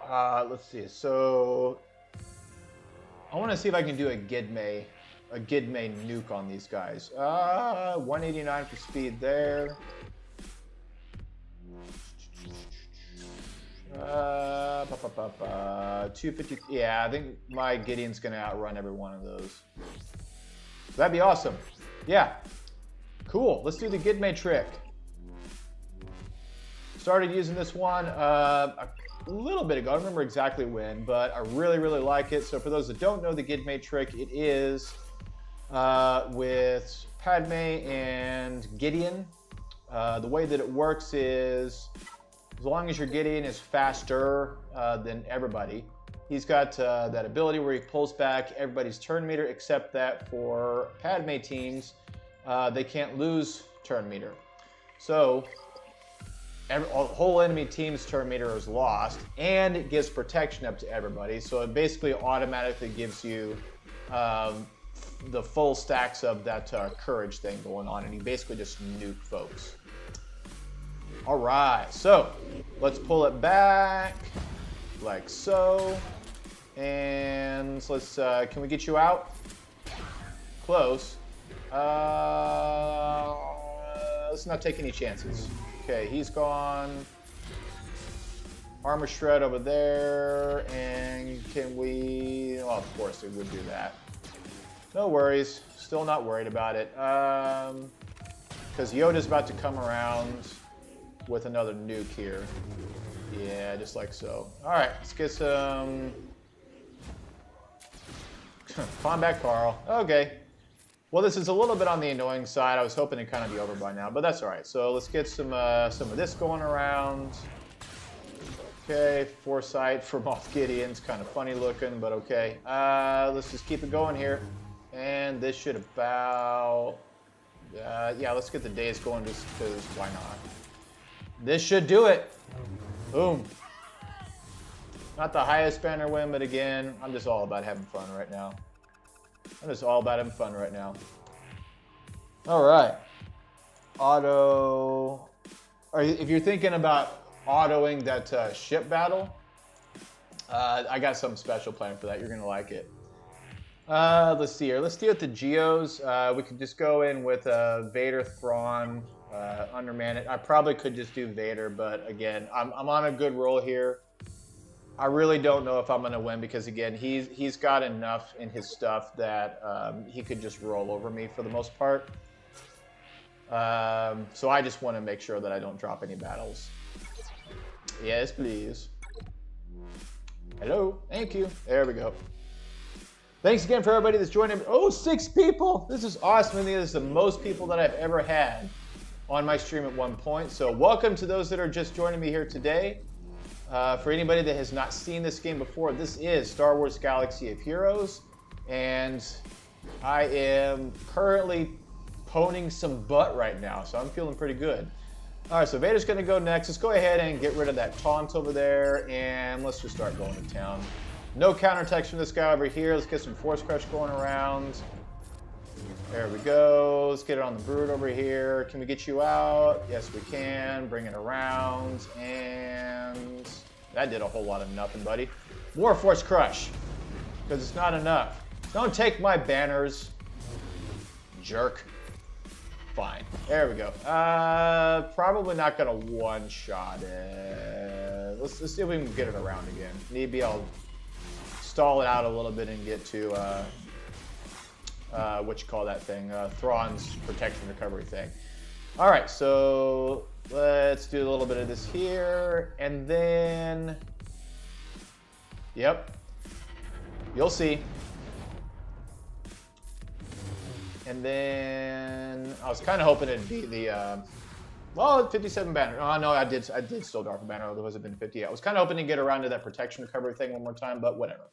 Let's see. So I want to see if I can do a Gidme nuke on these guys. 189 for speed there. 250. Yeah, I think my Gideon's gonna outrun every one of those. That'd be awesome. Yeah. Cool. Let's do the Gidme trick. Started using this one a little bit ago. I don't remember exactly when, but I really, really like it. So for those that don't know the Gidme trick, it is with Padme and Gideon. The way that it works is as long as your Gideon is faster than everybody, he's got that ability where he pulls back everybody's turn meter, except that for Padme teams, they can't lose turn meter. So a whole enemy team's turn meter is lost, and it gives protection up to everybody. So it basically automatically gives you the full stacks of that courage thing going on, and you basically just nuke folks. All right, so let's pull it back like so, and let's. Can we get you out? Close. Let's not take any chances. Okay, he's gone. Armor shred over there, and can we? Well, of course it would do that. No worries. Still not worried about it. Because Yoda's about to come around with another nuke here. Yeah, just like so. All right, let's get some combat Carl. Okay. Well, this is a little bit on the annoying side. I was hoping it'd kind of be over by now, but that's all right. So let's get some of this going around. Okay, Foresight for Moff Gideon's kind of funny looking, but okay. Let's just keep it going here. And this should about... yeah, let's get the days going just because why not? This should do it. Boom. Not the highest banner win, but again, I'm just all about having fun right now. I'm just all about having fun right now. All right. Auto. If you're thinking about autoing that ship battle, I got something special planned for that. You're going to like it. Let's see here. Let's deal with the Geos. We could just go in with Vader, Thrawn, underman it. I probably could just do Vader, but again, I'm on a good roll here. I really don't know if I'm going to win because, again, he's got enough in his stuff that he could just roll over me for the most part. So I just want to make sure that I don't drop any battles. Yes, please. Hello. Thank you. There we go. Thanks again for everybody that's joining. Oh, 6 people. This is awesome. I think this is the most people that I've ever had on my stream at one point. So welcome to those that are just joining me here today. For anybody that has not seen this game before, this is Star Wars Galaxy of Heroes, and I am currently poning some butt right now, so I'm feeling pretty good. All right, so Vader's going to go next. Let's go ahead and get rid of that taunt over there, and let's just start going to town. No counterattacks from this guy over here. Let's get some Force Crush going around. There we go. Let's get it on the Brood over here. Can we get you out? Yes, we can. Bring it around. And that did a whole lot of nothing, buddy. More Force Crush. Because it's not enough. Don't take my banners. Jerk. Fine. There we go. Probably not going to one-shot it. Let's see if we can get it around again. Maybe I'll stall it out a little bit and get to... what you call that thing, Thrawn's protection recovery thing. All right, so let's do a little bit of this here, and then, yep, you'll see. And then I was kind of hoping it'd be the, well, 57 banner. Oh no, I did still drop a banner. Otherwise it'd been 50. I was kind of hoping to get around to that protection recovery thing one more time, but whatever.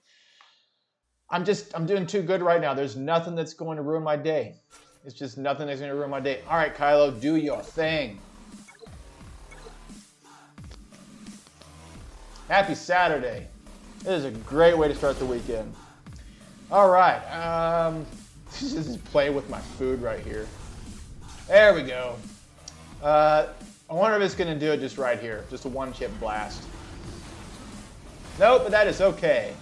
I'm doing too good right now. There's nothing that's going to ruin my day. It's just nothing that's going to ruin my day. All right, Kylo, do your thing. Happy Saturday. It is a great way to start the weekend. All right. Just play with my food right here. There we go. I wonder if it's going to do it just right here. Just a one-chip blast. Nope, but that is okay.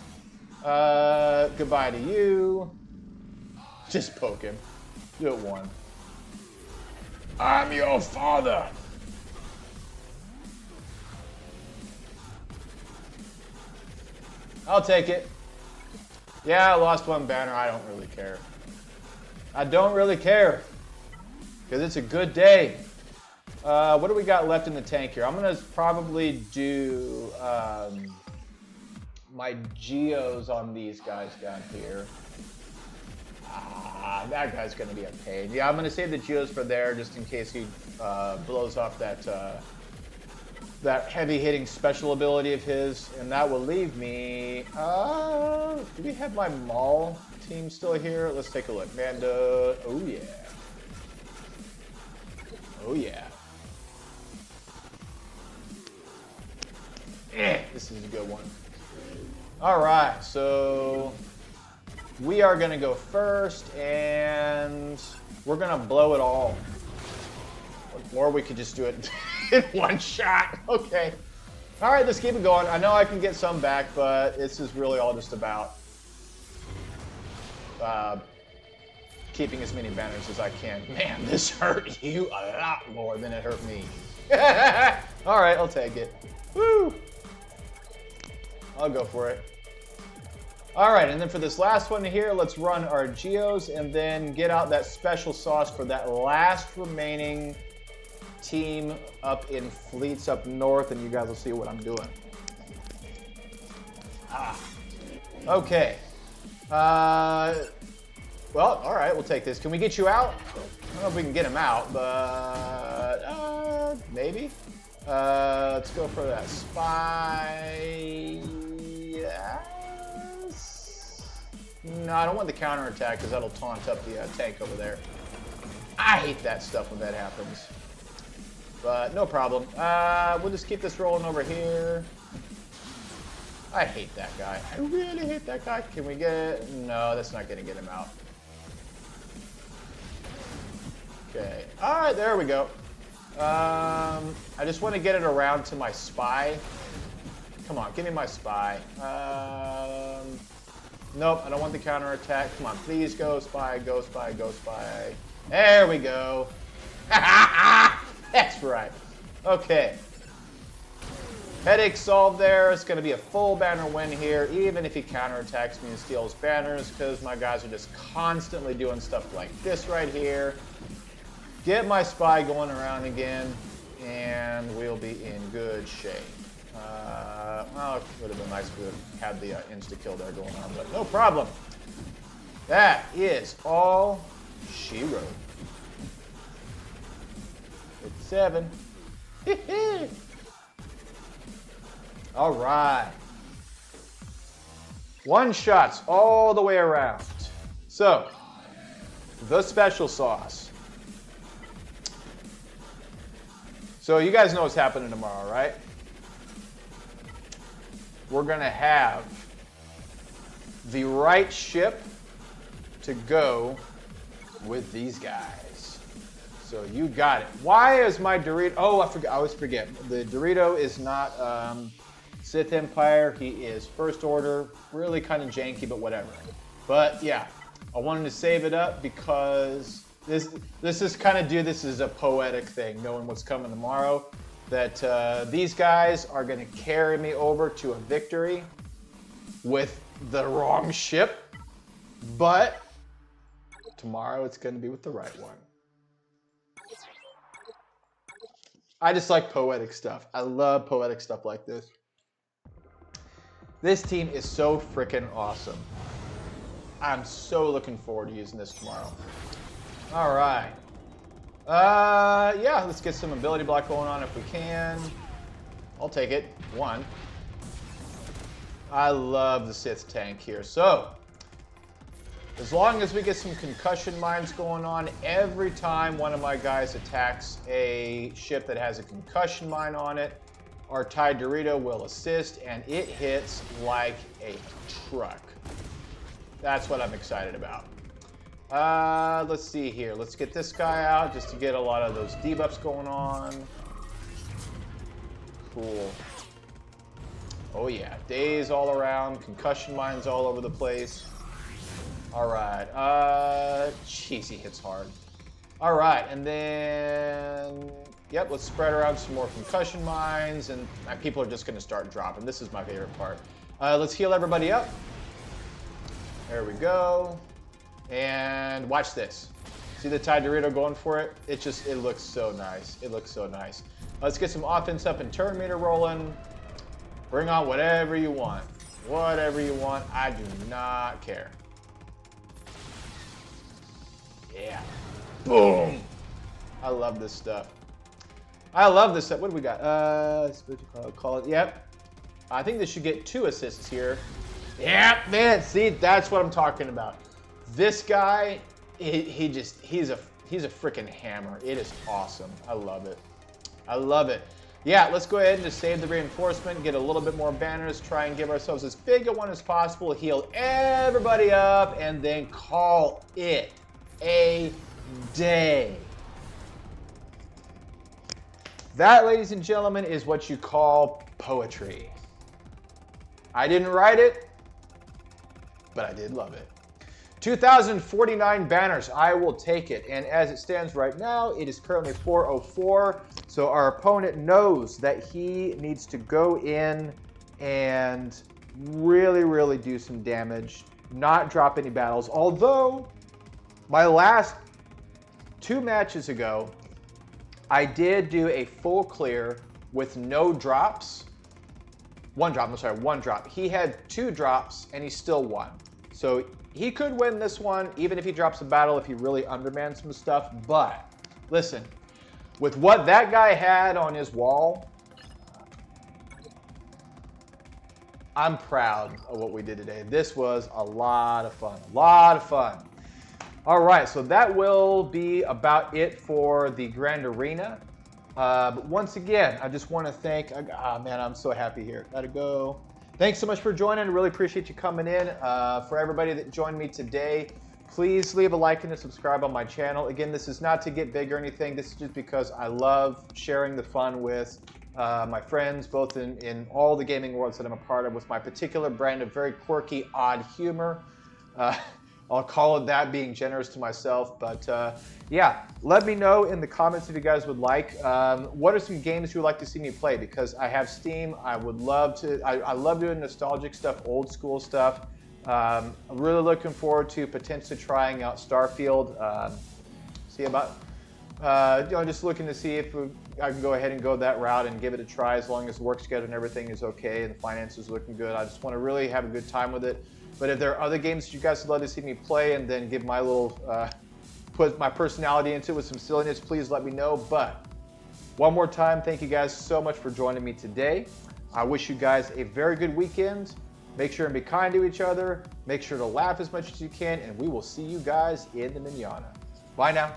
Goodbye to you. Just poke him. Do it one. I'm your father. I'll take it. Yeah, I lost one banner. I don't really care. I don't really care. Because it's a good day. What do we got left in the tank here? I'm going to probably do... my Geos on these guys down here. That guy's going to be a pain. Yeah, I'm going to save the Geos for there just in case he blows off that that heavy-hitting special ability of his. And that will leave me... do we have my Maul team still here? Let's take a look. Mando... Oh, yeah. Oh, yeah. This is a good one. All right, so we are going to go first, and we're going to blow it all. Or we could just do it in one shot. Okay. All right, let's keep it going. I know I can get some back, but this is really all just about keeping as many banners as I can. Man, this hurt you a lot more than it hurt me. All right, I'll take it. Woo! I'll go for it. All right, and then for this last one here, let's run our Geos and then get out that special sauce for that last remaining team up in fleets up north, and you guys will see what I'm doing. Okay. Well, all right, we'll take this. Can we get you out? I don't know if we can get him out, but maybe. Let's go for that spy. Yes. No, I don't want the counterattack because that'll taunt up the tank over there. I hate that stuff when that happens. but no problem. We'll just keep this rolling over here. I hate that guy. I really hate that guy. Can we get it? No, that's not going to get him out. Okay. All right, there we go. I just want to get it around to my spy. Come on, give me my spy. Nope, I don't want the counterattack. Come on, please go spy, go spy, go spy. There we go. That's right. Okay. Headache solved there. It's going to be a full banner win here, even if he counterattacks me and steals banners, because my guys are just constantly doing stuff like this right here. Get my spy going around again, and we'll be in good shape. Well, it would have been nice if we had the insta-kill there going on, but no problem. That is all she wrote. It's 7. All right. One shots all the way around. So, the special sauce. So you guys know what's happening tomorrow, right? We're going to have the right ship to go with these guys. So you got it. Why is my Dorito? Oh, I forgot. I always forget. The Dorito is not Sith Empire. He is First Order. Really kind of janky, but whatever. But yeah, I wanted to save it up because this is kind of this is a poetic thing, knowing what's coming tomorrow. That these guys are going to carry me over to a victory with the wrong ship, but tomorrow it's going to be with the right one. I just like poetic stuff. I love poetic stuff like this. This team is so freaking awesome. I'm so looking forward to using this tomorrow. All right. Yeah, let's get some ability block going on if we can. I'll take it. 1. I love the Sith tank here. So, as long as we get some concussion mines going on, every time one of my guys attacks a ship that has a concussion mine on it, our TIE Dorito will assist, and it hits like a truck. That's what I'm excited about. Let's see here. Let's get this guy out just to get a lot of those debuffs going on. Cool. Oh yeah, days all around, concussion mines all over the place. All right. Jeez, he hits hard. All right, and then yep, let's spread around some more concussion mines, and people are just going to start dropping. This is my favorite part. Let's heal everybody up. There we go. And watch this. See the TIE Dorito going for it? It looks so nice. It looks so nice. Let's get some offense up and turn meter rolling. Bring on whatever you want. Whatever you want. I do not care. Yeah. Boom. I love this stuff. I love this stuff. What do we got? Call it. Yep. I think this should get 2 assists here. Yep, man. See, that's what I'm talking about. This guy, he's a freaking hammer. It is awesome. I love it. I love it. Yeah, let's go ahead and just save the reinforcement, get a little bit more banners, try and give ourselves as big a one as possible, heal everybody up, and then call it a day. That, ladies and gentlemen, is what you call poetry. I didn't write it, but I did love it. 2,049 banners, I will take it. And as it stands right now, it is currently 4:04. So our opponent knows that he needs to go in and really, really do some damage, not drop any battles. Although, my last 2 matches ago, I did do a full clear with no drops. 1 drop, I'm sorry, 1 drop. He had 2 drops and he still won. So he could win this one, even if he drops a battle, if he really undermans some stuff. But listen, with what that guy had on his wall, I'm proud of what we did today. This was a lot of fun, a lot of fun. All right, so that will be about it for the Grand Arena. But once again, I just want to thank, man, I'm so happy here. Gotta go. Thanks so much for joining. I really appreciate you coming in. For everybody that joined me today, please leave a like and a subscribe on my channel. Again, this is not to get big or anything. This is just because I love sharing the fun with my friends, both in all the gaming worlds that I'm a part of, with my particular brand of very quirky, odd humor. I'll call it that, being generous to myself. But yeah, let me know in the comments if you guys would like. What are some games you would like to see me play? Because I have Steam. I would love to. I love doing nostalgic stuff, old school stuff. I'm really looking forward to potentially trying out Starfield. See about, just looking to see if I can go ahead and go that route and give it a try, as long as the work schedule and everything is okay and the finances are looking good. I just want to really have a good time with it. But if there are other games that you guys would love to see me play and then give my little, put my personality into it with some silliness, please let me know. But one more time, thank you guys so much for joining me today. I wish you guys a very good weekend. Make sure and be kind to each other. Make sure to laugh as much as you can, and we will see you guys in the manana. Bye now.